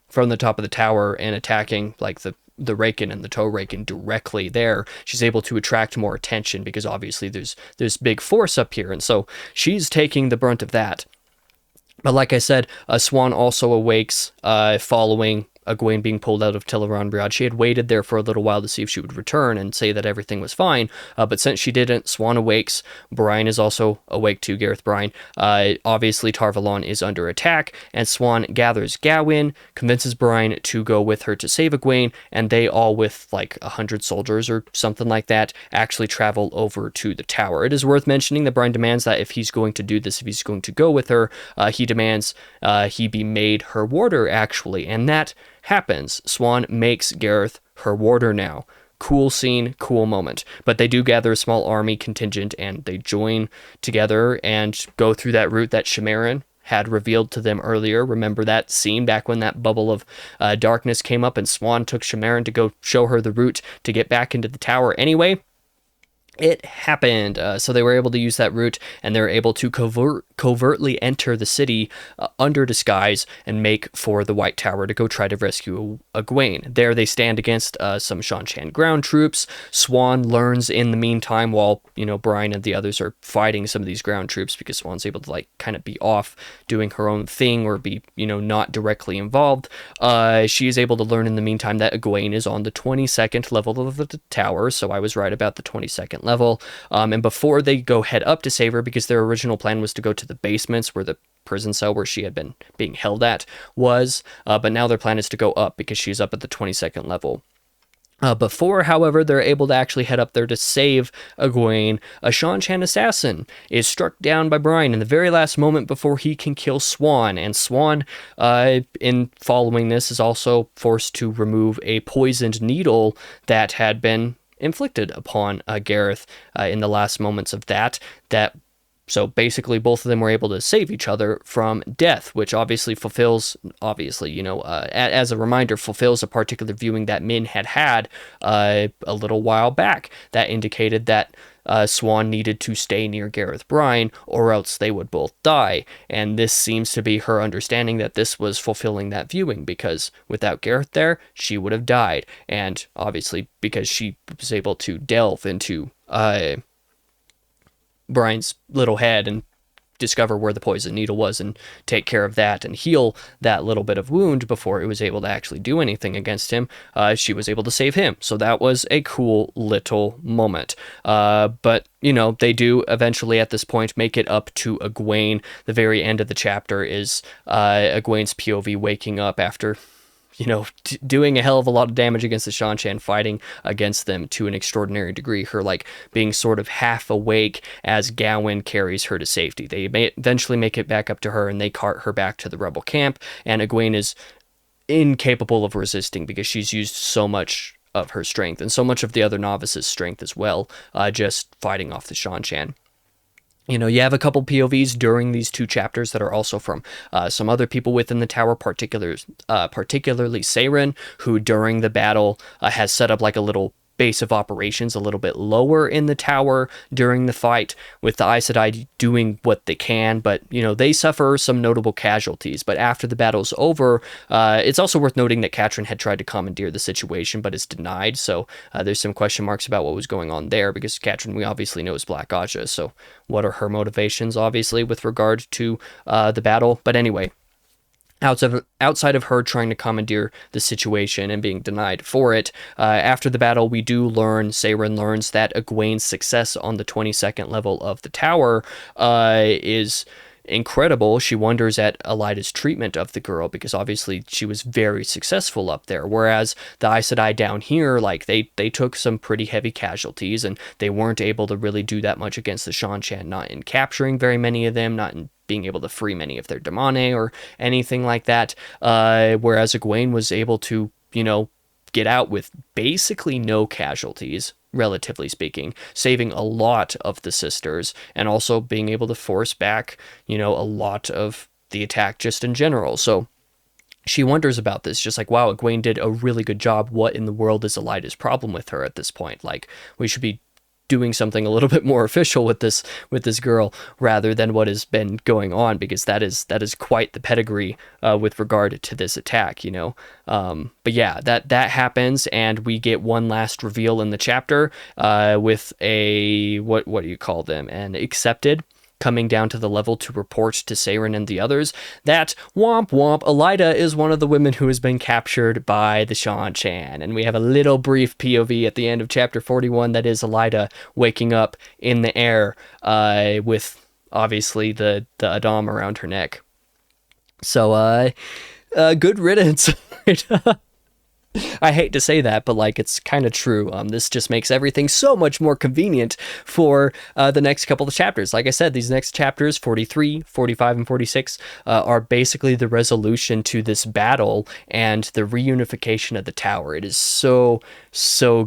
from the top of the tower and attacking like the Raken and the Toe Raken directly there, she's able to attract more attention because obviously there's big force up here, and so she's taking the brunt of that. But like I said, Siuan also awakes following Egwene being pulled out of Tel'aran'rhiod. She had waited there for a little while to see if she would return and say that everything was fine, but since she didn't, Siuan awakes. Brian is also awake too, Gareth Bryan. Obviously, Tar Valon is under attack, and Siuan gathers Gawyn, convinces Brian to go with her to save Egwene, and they all, with like 100 soldiers or something like that, actually travel over to the tower. It is worth mentioning that Brian demands that if he's going to do this, if he's going to go with her, he demands he be made her warder, actually, and that happens. Siuan makes Gareth her warder now. Cool scene, cool moment. But they do gather a small army contingent and they join together and go through that route that Shamaran had revealed to them earlier. Remember that scene back when that bubble of darkness came up and Swan took Shamaran to go show her the route to get back into the tower anyway? It happened. So they were able to use that route, and they're able to covertly enter the city under disguise and make for the White Tower to go try to rescue Egwene. There they stand against some Shan-Chan ground troops. Swan learns in the meantime while, Brian and the others are fighting some of these ground troops, because Swan's able to kind of be off doing her own thing or be, not directly involved. She is able to learn in the meantime that Egwene is on the 22nd level of the tower, so I was right about the 22nd level. And before they go head up to save her, because their original plan was to go to the basements where the prison cell where she had been being held at was, but now their plan is to go up because she's up at the 22nd level. Before, however, they're able to actually head up there to save Egwene, a Shan-Chan assassin is struck down by Brian in the very last moment before he can kill Swan. And Swan, in following this, is also forced to remove a poisoned needle that had been inflicted upon Gareth in the last moments of that. So basically, both of them were able to save each other from death, which obviously, as a reminder, fulfills a particular viewing that Min had a little while back that indicated that Swan needed to stay near Gareth Brine or else they would both die. And this seems to be her understanding that this was fulfilling that viewing, because without Gareth there, she would have died. And obviously, because she was able to delve into Brian's little head and discover where the poison needle was and take care of that and heal that little bit of wound before it was able to actually do anything against him, she was able to save him. So that was a cool little moment. But they do eventually at this point make it up to Egwene. The very end of the chapter is Egwene's POV waking up after doing a hell of a lot of damage against the Shan-Chan, fighting against them to an extraordinary degree. Her being sort of half awake as Gawain carries her to safety. They eventually make it back up to her and they cart her back to the rebel camp, and Egwene is incapable of resisting because she's used so much of her strength and so much of the other novices' strength as well, just fighting off the Shan-Chan. You have a couple POVs during these two chapters that are also from some other people within the tower, particularly Seiren, who during the battle has set up a little base of operations a little bit lower in the tower during the fight, with the Aes Sedai doing what they can, but they suffer some notable casualties. But after the battle's over, it's also worth noting that Katrin had tried to commandeer the situation but is denied, so there's some question marks about what was going on there, because Katrin, we obviously know, is Black Aja, so what are her motivations obviously with regard to the battle? But anyway, outside of her trying to commandeer the situation and being denied for it, after the battle, we do learn, Seiren learns that Egwene's success on the 22nd level of the tower is incredible. She wonders at Elida's treatment of the girl, because obviously she was very successful up there, whereas the Aes Sedai down here, they took some pretty heavy casualties and they weren't able to really do that much against the Shan-Chan, not in capturing very many of them, not in being able to free many of their Damane or anything like that, whereas Egwene was able to, get out with basically no casualties, relatively speaking, saving a lot of the sisters and also being able to force back, a lot of the attack just in general. So she wonders about this, just wow, Egwene did a really good job. What in the world is Elida's problem with her at this point? We should be doing something a little bit more official with this girl rather than what has been going on, because that is quite the pedigree with regard to this attack, but yeah, that happens, and we get one last reveal in the chapter with a what do you call them, an accepted coming down to the level to report to Seiren and the others that womp womp, Elida is one of the women who has been captured by the Shan-Chan. And we have a little brief POV at the end of chapter 41 that is Elida waking up in the air with obviously the Adam around her neck. So good riddance. I hate to say that, but like it's kind of true. This just makes everything so much more convenient for the next couple of chapters. Like I said, these next chapters, 43, 45, and 46, are basically the resolution to this battle and the reunification of the tower. It is so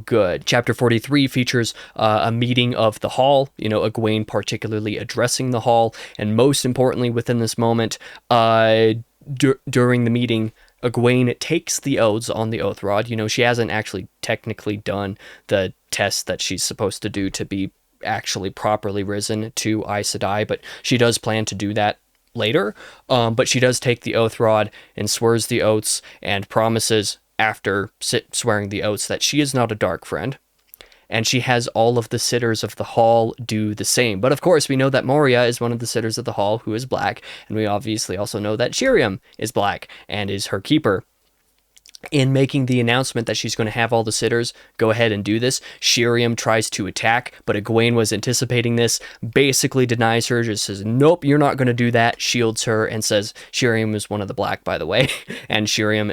good. Chapter 43 features a meeting of the hall, Egwene particularly addressing the hall, and most importantly within this moment, during the meeting, Egwene takes the oaths on the oath rod. She hasn't actually technically done the test that she's supposed to do to be actually properly risen to Aes Sedai, but she does plan to do that later. But she does take the oath rod and swears the oaths and promises after swearing the oaths that she is not a dark friend. And she has all of the sitters of the hall do the same. But of course, we know that Moria is one of the sitters of the hall who is black, and we obviously also know that Shiriam is black and is her keeper. In making the announcement that she's going to have all the sitters go ahead and do this, Shiriam tries to attack, but Egwene was anticipating this, basically denies her, just says, nope, you're not going to do that, shields her, and says Shiriam is one of the black, by the way. And Shiriam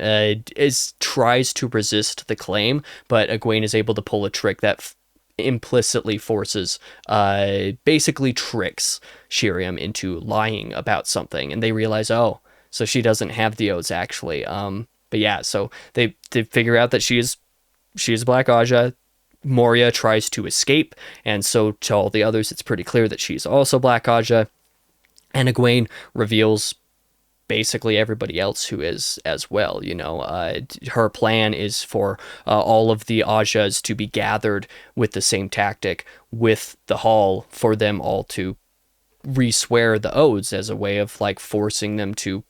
tries to resist the claim, but Egwene is able to pull a trick that implicitly forces, basically tricks Shiriam into lying about something, and they realize, oh, so she doesn't have the oaths actually. But yeah, so they figure out that she is Black Aja. Moria tries to escape, and so to all the others, it's pretty clear that she's also Black Aja. And Egwene reveals basically everybody else who is as well. Her plan is for all of the Ajas to be gathered with the same tactic with the hall, for them all to re-swear the oaths as a way of like forcing them to,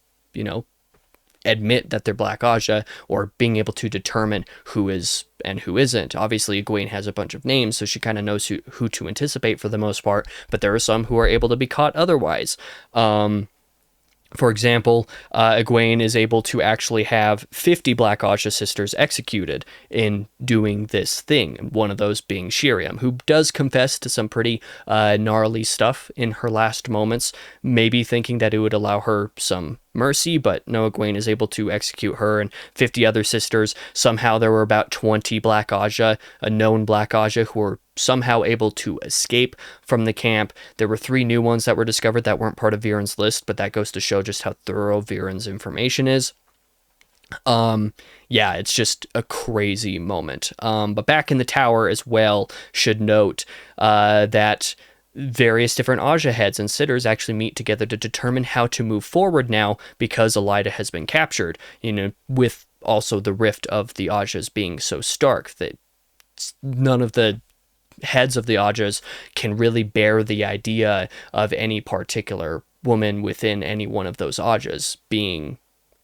admit that they're Black Aja, or being able to determine who is and who isn't. Obviously, Egwene has a bunch of names, so she kind of knows who to anticipate for the most part, but there are some who are able to be caught otherwise. For example, Egwene is able to actually have 50 Black Aja sisters executed in doing this thing, one of those being Shiriam, who does confess to some pretty gnarly stuff in her last moments, maybe thinking that it would allow her some mercy, but no, Egwene is able to execute her and 50 other sisters. Somehow there were about 20 Black Aja, a known Black Aja, who were somehow able to escape from the camp. There were 3 new ones that were discovered that weren't part of Viren's list, but that goes to show just how thorough Viren's information is. Yeah, it's just a crazy moment. But back in the tower as well, should note that various different Aja heads and sitters actually meet together to determine how to move forward now, because Elaida has been captured, with also the rift of the Ajas being so stark that none of the heads of the Ajas can really bear the idea of any particular woman within any one of those Ajas being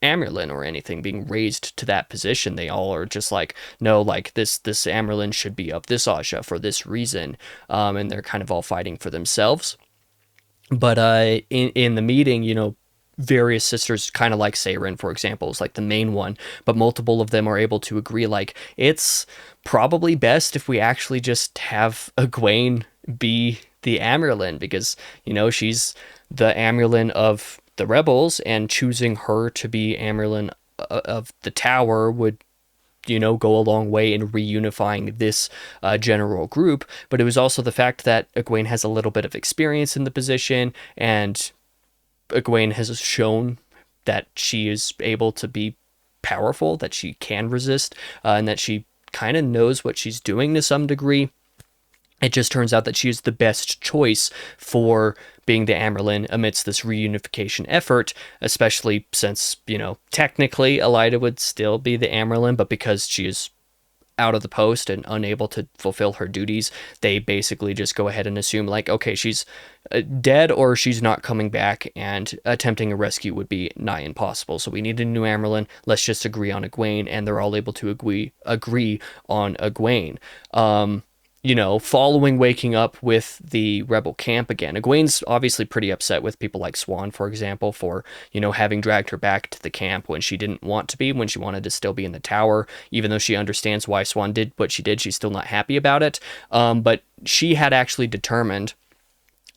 Amyrlin or anything, being raised to that position. They all are just like, no, like this Amyrlin should be of this Aja for this reason, and they're kind of all fighting for themselves. But in the meeting, various sisters, kind of like Seyrin, for example, is like the main one, but multiple of them are able to agree, like, it's probably best if we actually just have Egwene be the Amyrlin, because, she's the Amyrlin of the rebels, and choosing her to be Amyrlin of the tower would, go a long way in reunifying this general group. But it was also the fact that Egwene has a little bit of experience in the position, and Egwene has shown that she is able to be powerful, that she can resist, and that she kind of knows what she's doing to some degree. It just turns out that she is the best choice for being the Amyrlin amidst this reunification effort, especially since, technically Elaida would still be the Amyrlin, but because she is out of the post and unable to fulfill her duties, they basically just go ahead and assume, like, okay, she's dead or she's not coming back, and attempting a rescue would be nigh impossible. So we need a new Amyrlin. Let's just agree on Egwene, and they're all able to agree on Egwene. Following waking up with the rebel camp again, Egwene's obviously pretty upset with people like Swan, for example, for, having dragged her back to the camp when she didn't want to be, when she wanted to still be in the tower. Even though she understands why Swan did what she did, she's still not happy about it. But she had actually determined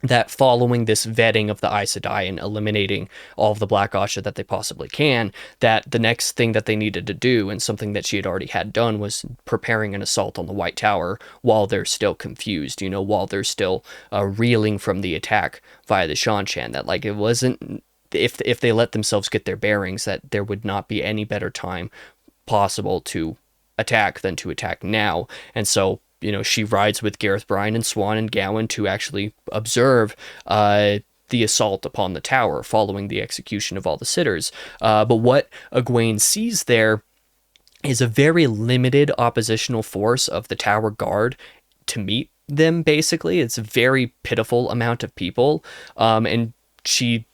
that following this vetting of the Aes Sedai and eliminating all of the Black Asha that they possibly can, that the next thing that they needed to do, and something that she had already had done, was preparing an assault on the White Tower while they're still confused, while they're still reeling from the attack via the Shan-Chan. That, like, it wasn't, if they let themselves get their bearings, that there would not be any better time possible to attack than to attack now. And so she rides with Gareth Bryan and Swan and Gowan to actually observe the assault upon the tower following the execution of all the sitters. But what Egwene sees there is a very limited oppositional force of the tower guard to meet them, basically. It's a very pitiful amount of people. And she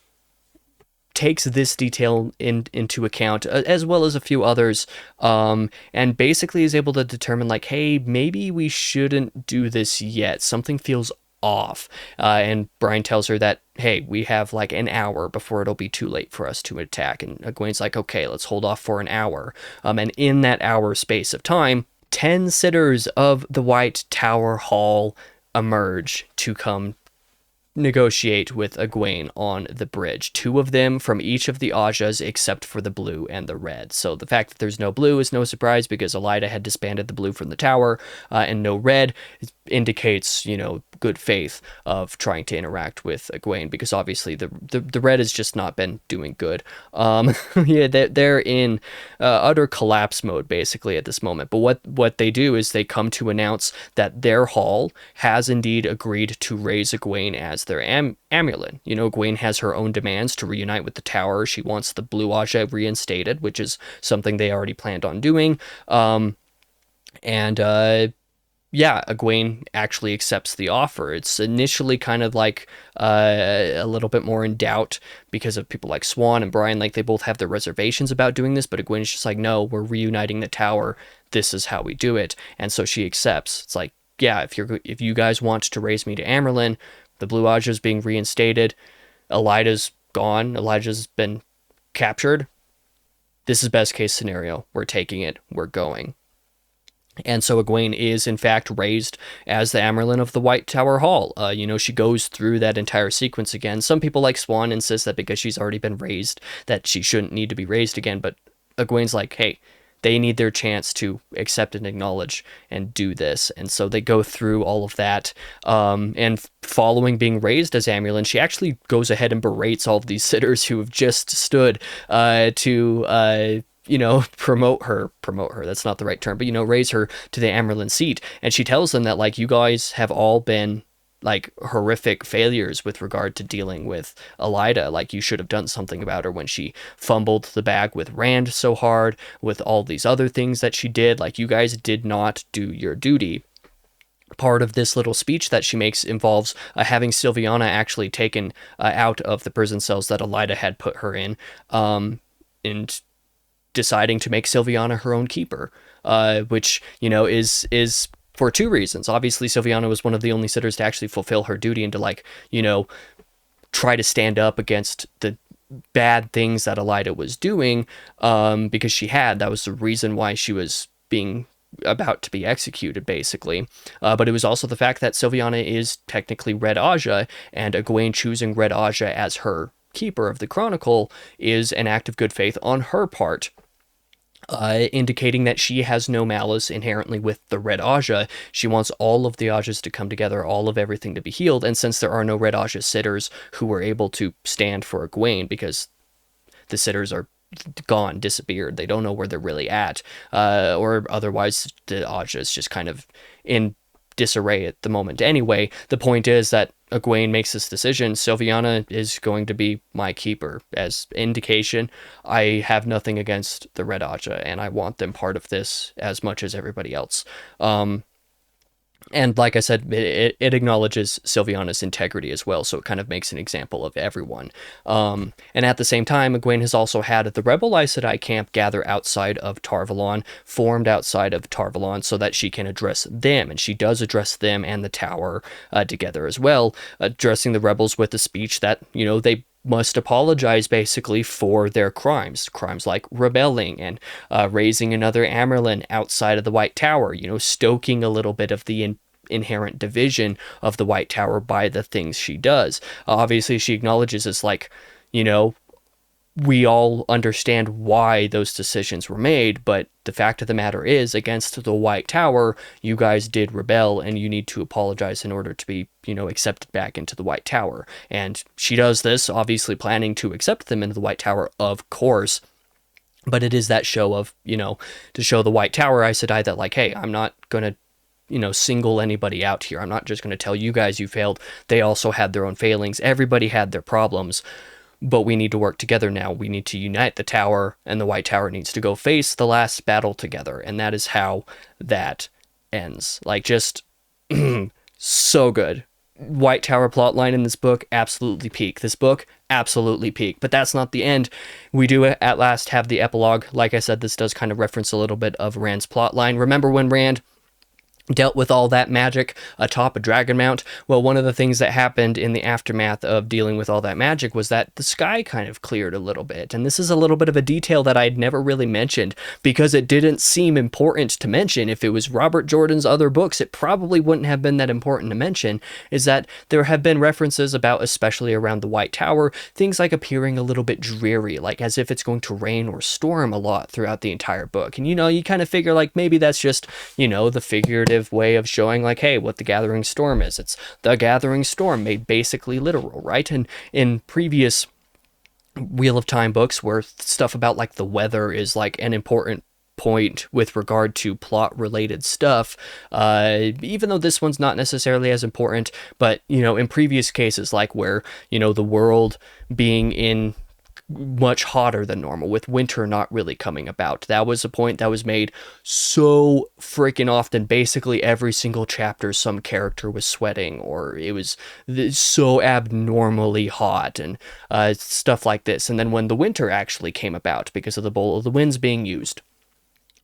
takes this detail into account, as well as a few others, and basically is able to determine, like, hey, maybe we shouldn't do this yet. Something feels off. And Brian tells her that, hey, we have like an hour before it'll be too late for us to attack. And Egwene's like, okay, let's hold off for an hour. And in that hour space of time, 10 sitters of the White Tower Hall emerge to come negotiate with Egwene on the bridge. 2 of them from each of the Ajas except for the blue and the red. So the fact that there's no blue is no surprise, because Elaida had disbanded the blue from the tower, and no red indicates, good faith of trying to interact with Egwene, because obviously the red has just not been doing good. Yeah, they're in utter collapse mode basically at this moment. But what they do is they come to announce that their hall has indeed agreed to raise Egwene as their Amulin. Egwene has her own demands to reunite with the tower. She wants the Blue Aja reinstated, which is something they already planned on doing. Yeah, Egwene actually accepts the offer. It's initially kind of like a little bit more in doubt because of people like Swan and Brian. Like, they both have their reservations about doing this, but Egwene's just like, no, we're reuniting the tower. This is how we do it. And so she accepts. It's like, yeah, if you guys want to raise me to Amyrlin, the Blue Aja's being reinstated, Elaida's gone, Elijah's been captured. This is best case scenario. We're taking it. We're going. And so Egwene is, in fact, raised as the Amyrlin of the White Tower Hall. She goes through that entire sequence again. Some people like Swan insist that because she's already been raised, that she shouldn't need to be raised again. But Egwene's like, hey, they need their chance to accept and acknowledge and do this. And so they go through all of that. And following being raised as Amyrlin, she actually goes ahead and berates all of these sitters who have just stood to promote her, that's not the right term, but, raise her to the Amyrlin seat. And she tells them that, like, you guys have all been, like, horrific failures with regard to dealing with Elaida. Like, you should have done something about her when she fumbled the bag with Rand so hard, with all these other things that she did. Like, you guys did not do your duty. Part of this little speech that she makes involves having Sylviana actually taken out of the prison cells that Elaida had put her in, and deciding to make Sylviana her own keeper, which, is for 2 reasons. Obviously, Sylviana was one of the only sitters to actually fulfill her duty and to, like, try to stand up against the bad things that Elaida was doing, because that was the reason why she was being about to be executed, basically. But it was also the fact that Sylviana is technically Red Aja, and Egwene choosing Red Aja as her keeper of the Chronicle is an act of good faith on her part, indicating that she has no malice inherently with the Red Aja. She wants all of the Ajas to come together, all of everything to be healed, and since there are no Red Aja sitters who were able to stand for Egwene, because the sitters are gone, disappeared, they don't know where they're really at, or otherwise the Ajas just kind of in disarray at the moment. Anyway, the point is that Egwene makes this decision. Sylviana is going to be my keeper. As indication, I have nothing against the Red Aja, and I want them part of this as much as everybody else. And like I said, it acknowledges Sylviana's integrity as well, so it kind of makes an example of everyone. And at the same time, Egwene has also had the Rebel Aes Sedai camp gather outside of Tarvalon, formed outside of Tarvalon, so that she can address them. And she does address them and the tower together as well, addressing the rebels with a speech that, they must apologize basically for their crimes like rebelling and raising another Amyrlin outside of the White Tower, stoking a little bit of the inherent division of the White Tower by the things she does. Obviously, she acknowledges it's like, you know, we all understand why those decisions were made, but the fact of the matter is, against the White Tower, you guys did rebel, and you need to apologize in order to be, you know, accepted back into the White Tower. And she does this, obviously planning to accept them into the White Tower, of course. But it is that show of, you know, to show the White Tower Aes Sedai that, like, hey, I'm not going to, you know, single anybody out here. I'm not just going to tell you guys you failed. They also had their own failings. Everybody had their problems. But we need to work together now. We need to unite the tower, and the White Tower needs to go face the last battle together. And that is how that ends. Like, just so good. White Tower plotline in this book, absolutely peak. This book, absolutely peak. But that's not the end. We do at last have the epilogue. Like I said, this does kind of reference a little bit of Rand's plotline. Remember when Rand dealt with all that magic atop a dragon mount? Well, one of the things that happened in the aftermath of dealing with all that magic was that the sky kind of cleared a little bit. And this is a little bit of a detail that I'd never really mentioned because it didn't seem important to mention. If it was Robert Jordan's other books, it probably wouldn't have been that important to mention, is that there have been references about, especially around the White Tower, things like appearing a little bit dreary, like as if it's going to rain or storm a lot throughout the entire book. And, you know, you kind of figure like maybe that's just, you know, the figurative way of showing like, hey, what the Gathering Storm is. It's the Gathering Storm made basically literal, right? And in previous Wheel of Time books where stuff about like the weather is like an important point with regard to plot related stuff, even though this one's not necessarily as important, but, you know, in previous cases, like where, you know, the world being in much hotter than normal, with winter not really coming about. That was a point that was made so freaking often. Basically every single chapter some character was sweating, or it was so abnormally hot, and stuff like this. And then when the winter actually came about because of the Bowl of the Winds being used,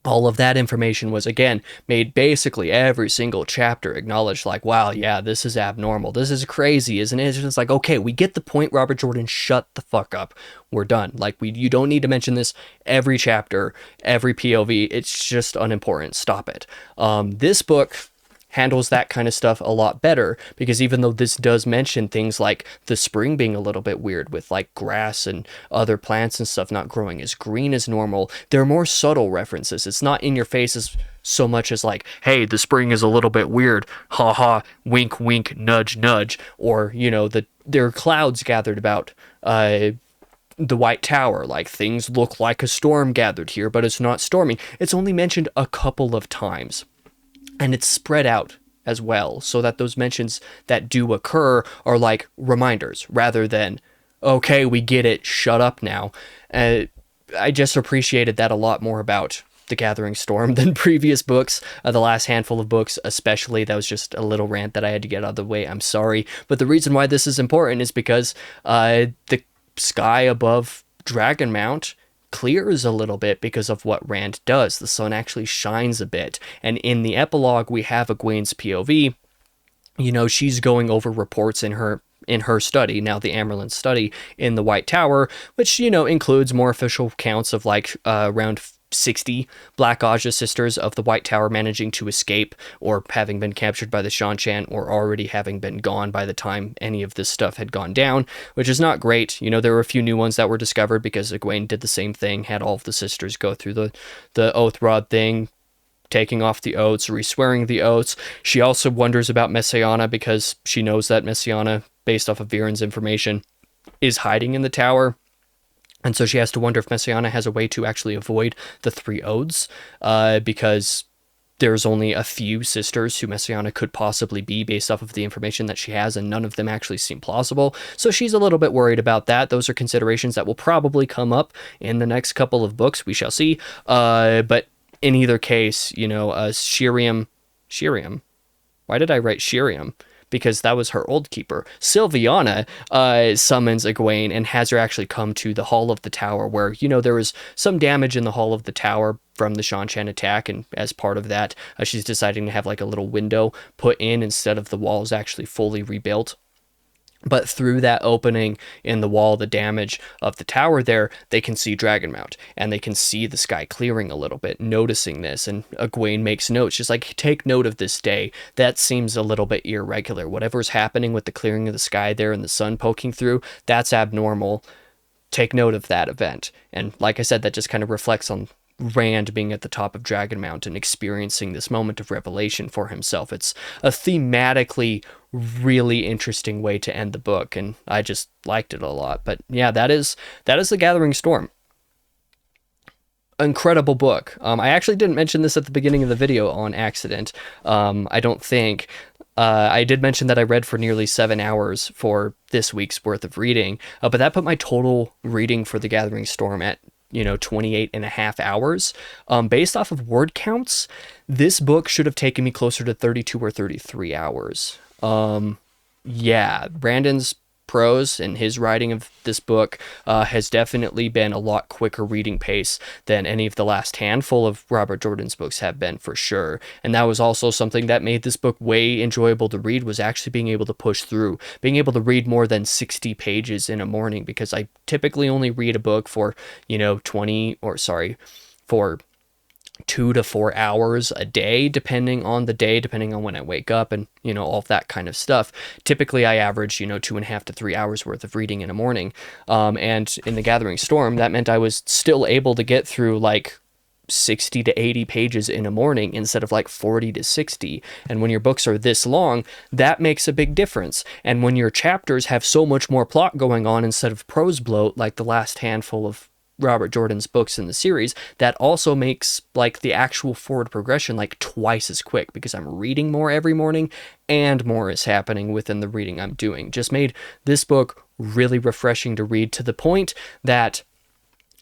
all of that information was, again, made basically every single chapter acknowledged, like, wow, yeah, this is abnormal. This is crazy, isn't it? It's just like, okay, we get the point, Robert Jordan, shut the fuck up. We're done. Like, you don't need to mention this every chapter, every POV. It's just unimportant. Stop it. This book handles that kind of stuff a lot better, because even though this does mention things like the spring being a little bit weird with like grass and other plants and stuff not growing as green as normal, they're more subtle references. It's not in your face as so much as like, hey, the spring is a little bit weird, ha ha, wink wink, nudge nudge, or, you know, there are clouds gathered about the White Tower, like things look like a storm gathered here, but it's not storming. It's only mentioned a couple of times. And it's spread out as well, so that those mentions that do occur are like reminders rather than, okay, we get it, shut up now. I just appreciated that a lot more about The Gathering Storm than previous books. The last handful of books especially, that was just a little rant that I had to get out of the way. I'm sorry. But the reason why this is important is because the sky above Dragonmount clears a little bit because of what Rand does. The sun actually shines a bit. And in the epilogue, we have Egwene's POV. You know, she's going over reports in her study, now the Amyrlin study, in the White Tower, which, you know, includes more official counts of like around 60 Black Aja sisters of the White Tower managing to escape, or having been captured by the Shan-Chan, or already having been gone by the time any of this stuff had gone down, which is not great. You know, there were a few new ones that were discovered because Egwene did the same thing, had all of the sisters go through the oath rod thing, taking off the oaths, re-swearing the oaths. She also wonders about Messiana because she knows that Messiana, based off of Viren's information, is hiding in the tower. And so she has to wonder if Messiana has a way to actually avoid the 3 oaths, because there's only a few sisters who Messiana could possibly be based off of the information that she has, and none of them actually seem plausible. So she's a little bit worried about that. Those are considerations that will probably come up in the next couple of books. We shall see. But in either case, you know, Shiriam. Why did I write Shiriam? Because that was her old keeper. Sylviana summons Egwene and has her actually come to the Hall of the Tower, where, you know, there was some damage in the Hall of the Tower from the Shan-Chan attack, and as part of that, she's deciding to have like a little window put in instead of the walls actually fully rebuilt. But through that opening in the wall, the damage of the tower there, they can see Dragonmount, and they can see the sky clearing a little bit, noticing this. And Egwene makes notes, she's like, take note of this day. That seems a little bit irregular. Whatever's happening with the clearing of the sky there and the sun poking through, that's abnormal. Take note of that event. And like I said, that just kind of reflects on Rand being at the top of Dragonmount and experiencing this moment of revelation for himself. It's a thematically really interesting way to end the book, and I just liked it a lot. But yeah, that is The Gathering Storm. Incredible book. I actually didn't mention this at the beginning of the video on accident. I don't think. I did mention that I read for nearly 7 hours for this week's worth of reading, but that put my total reading for The Gathering Storm at 28 and a half hours. Based off of word counts, this book should have taken me closer to 32 or 33 hours. Yeah, Brandon's prose and his writing of this book has definitely been a lot quicker reading pace than any of the last handful of Robert Jordan's books have been, for sure. And that was also something that made this book way enjoyable to read, was actually being able to push through, being able to read more than 60 pages in a morning, because I typically only read a book for, for 2 to 4 hours a day, depending on the day, depending on when I wake up, and all of that kind of stuff. Typically I average 2.5 to 3 hours worth of reading in a morning, and in The Gathering Storm, that meant I was still able to get through like 60 to 80 pages in a morning instead of like 40 to 60. And when your books are this long, that makes a big difference. And when your chapters have so much more plot going on instead of prose bloat like the last handful of Robert Jordan's books in the series, that also makes like the actual forward progression like twice as quick, because I'm reading more every morning and more is happening within the reading I'm doing. Just made this book really refreshing to read, to the point that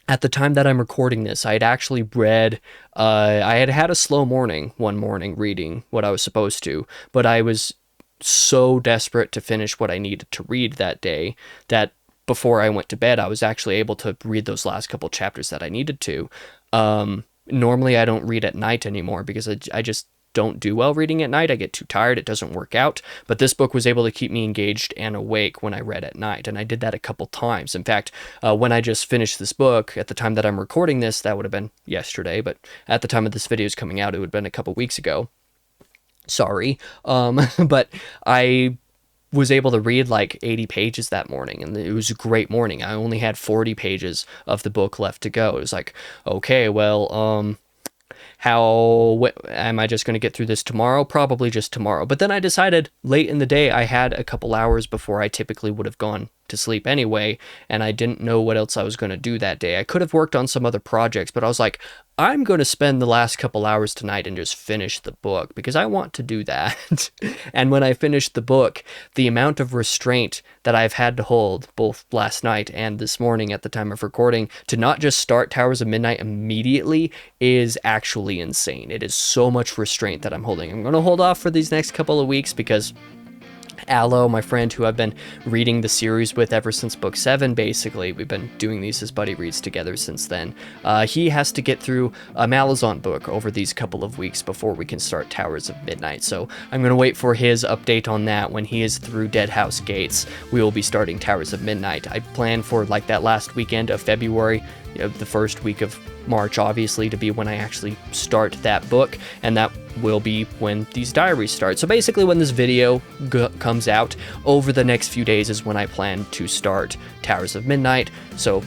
at the time that I'm recording this, I had actually read, I had had a slow morning one morning reading what I was supposed to, but I was so desperate to finish what I needed to read that day that before I went to bed, I was actually able to read those last couple chapters that I needed to. Normally I don't read at night anymore because I just don't do well reading at night. I get too tired. It doesn't work out. But this book was able to keep me engaged and awake when I read at night. And I did that a couple times. In fact, when I just finished this book, at the time that I'm recording this, that would have been yesterday, but at the time of this video is coming out, it would have been a couple weeks ago. Sorry. But I was able to read like 80 pages that morning, and it was a great morning. I only had 40 pages of the book left to go. It was like, okay, well, am I just going to get through this tomorrow? Probably just tomorrow. But then I decided late in the day, I had a couple hours before I typically would have gone to sleep anyway, and I didn't know what else I was going to do that day. I could have worked on some other projects, but I was like, I'm going to spend the last couple hours tonight and just finish the book, because I want to do that. And when I finished the book, the amount of restraint that I've had to hold, both last night and this morning at the time of recording, to not just start Towers of Midnight immediately is actually insane. It is so much restraint that I'm holding. I'm going to hold off for these next couple of weeks because Aloe, my friend who I've been reading the series with ever since book 7, basically, we've been doing these as buddy reads together since then, he has to get through a Malazan book over these couple of weeks before we can start Towers of Midnight, so I'm going to wait for his update on that. When he is through Dead House Gates, we will be starting Towers of Midnight. I plan for like that last weekend of February, the first week of March, obviously, to be when I actually start that book, and that will be when these diaries start. So basically when this video comes out, over the next few days is when I plan to start Towers of Midnight. So,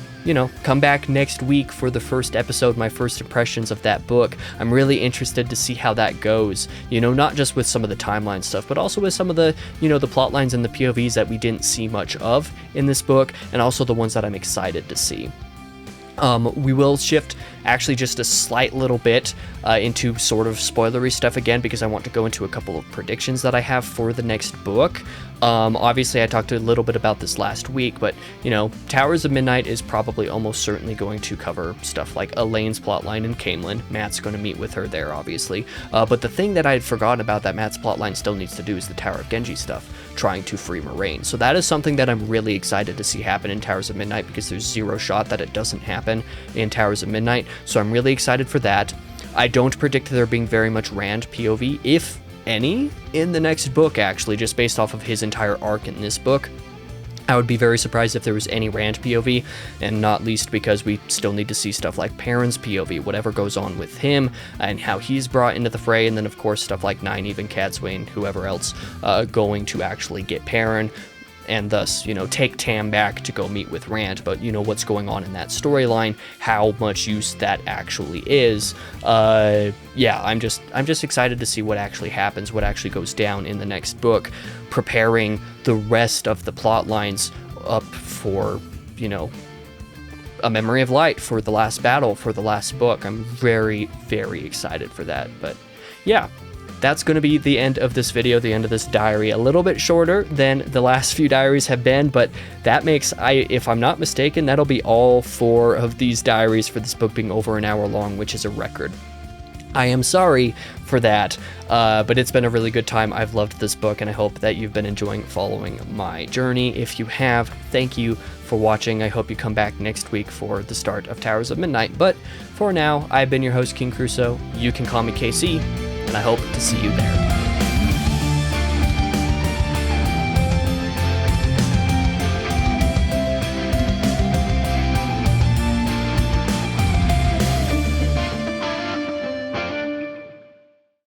come back next week for the first episode, my first impressions of that book. I'm really interested to see how that goes, not just with some of the timeline stuff, but also with some of the, the plot lines and the POVs that we didn't see much of in this book, and also the ones that I'm excited to see. We will shift actually just a slight little bit into sort of spoilery stuff again, because I want to go into a couple of predictions that I have for the next book. Obviously I talked a little bit about this last week, but Towers of Midnight is probably almost certainly going to cover stuff like Elaine's plotline in Camelin. Matt's going to meet with her there, obviously. But the thing that I had forgotten about that Matt's plotline still needs to do is the Tower of Genji stuff, trying to free Moraine. So that is something that I'm really excited to see happen in Towers of Midnight, because there's zero shot that it doesn't happen in Towers of Midnight. So I'm really excited for that. I don't predict there being very much Rand POV, if any, in the next book, actually, just based off of his entire arc in this book. I would be very surprised if there was any Rand POV, and not least because we still need to see stuff like Perrin's POV, whatever goes on with him, and how he's brought into the fray, and then of course stuff like Nynaeve and Cadsuane, whoever else going to actually get Perrin, and thus, you know, take Tam back to go meet with Rand, but you know what's going on in that storyline, how much use that actually is. Yeah, I'm just excited to see what actually happens, what actually goes down in the next book, preparing the rest of the plot lines up for, you know, A Memory of Light, for the last battle, for the last book. I'm very, very excited for that. But yeah, that's going to be the end of this video, the end of this diary. A little bit shorter than the last few diaries have been, but that makes, if I'm not mistaken, that'll be all 4 of these diaries for this book being over an hour long, which is a record. I am sorry for that, but it's been a really good time. I've loved this book, and I hope that you've been enjoying following my journey. If you have, thank you for watching. I hope you come back next week for the start of Towers of Midnight. But for now, I've been your host, King Crusoe. You can call me KC, and I hope to see you there.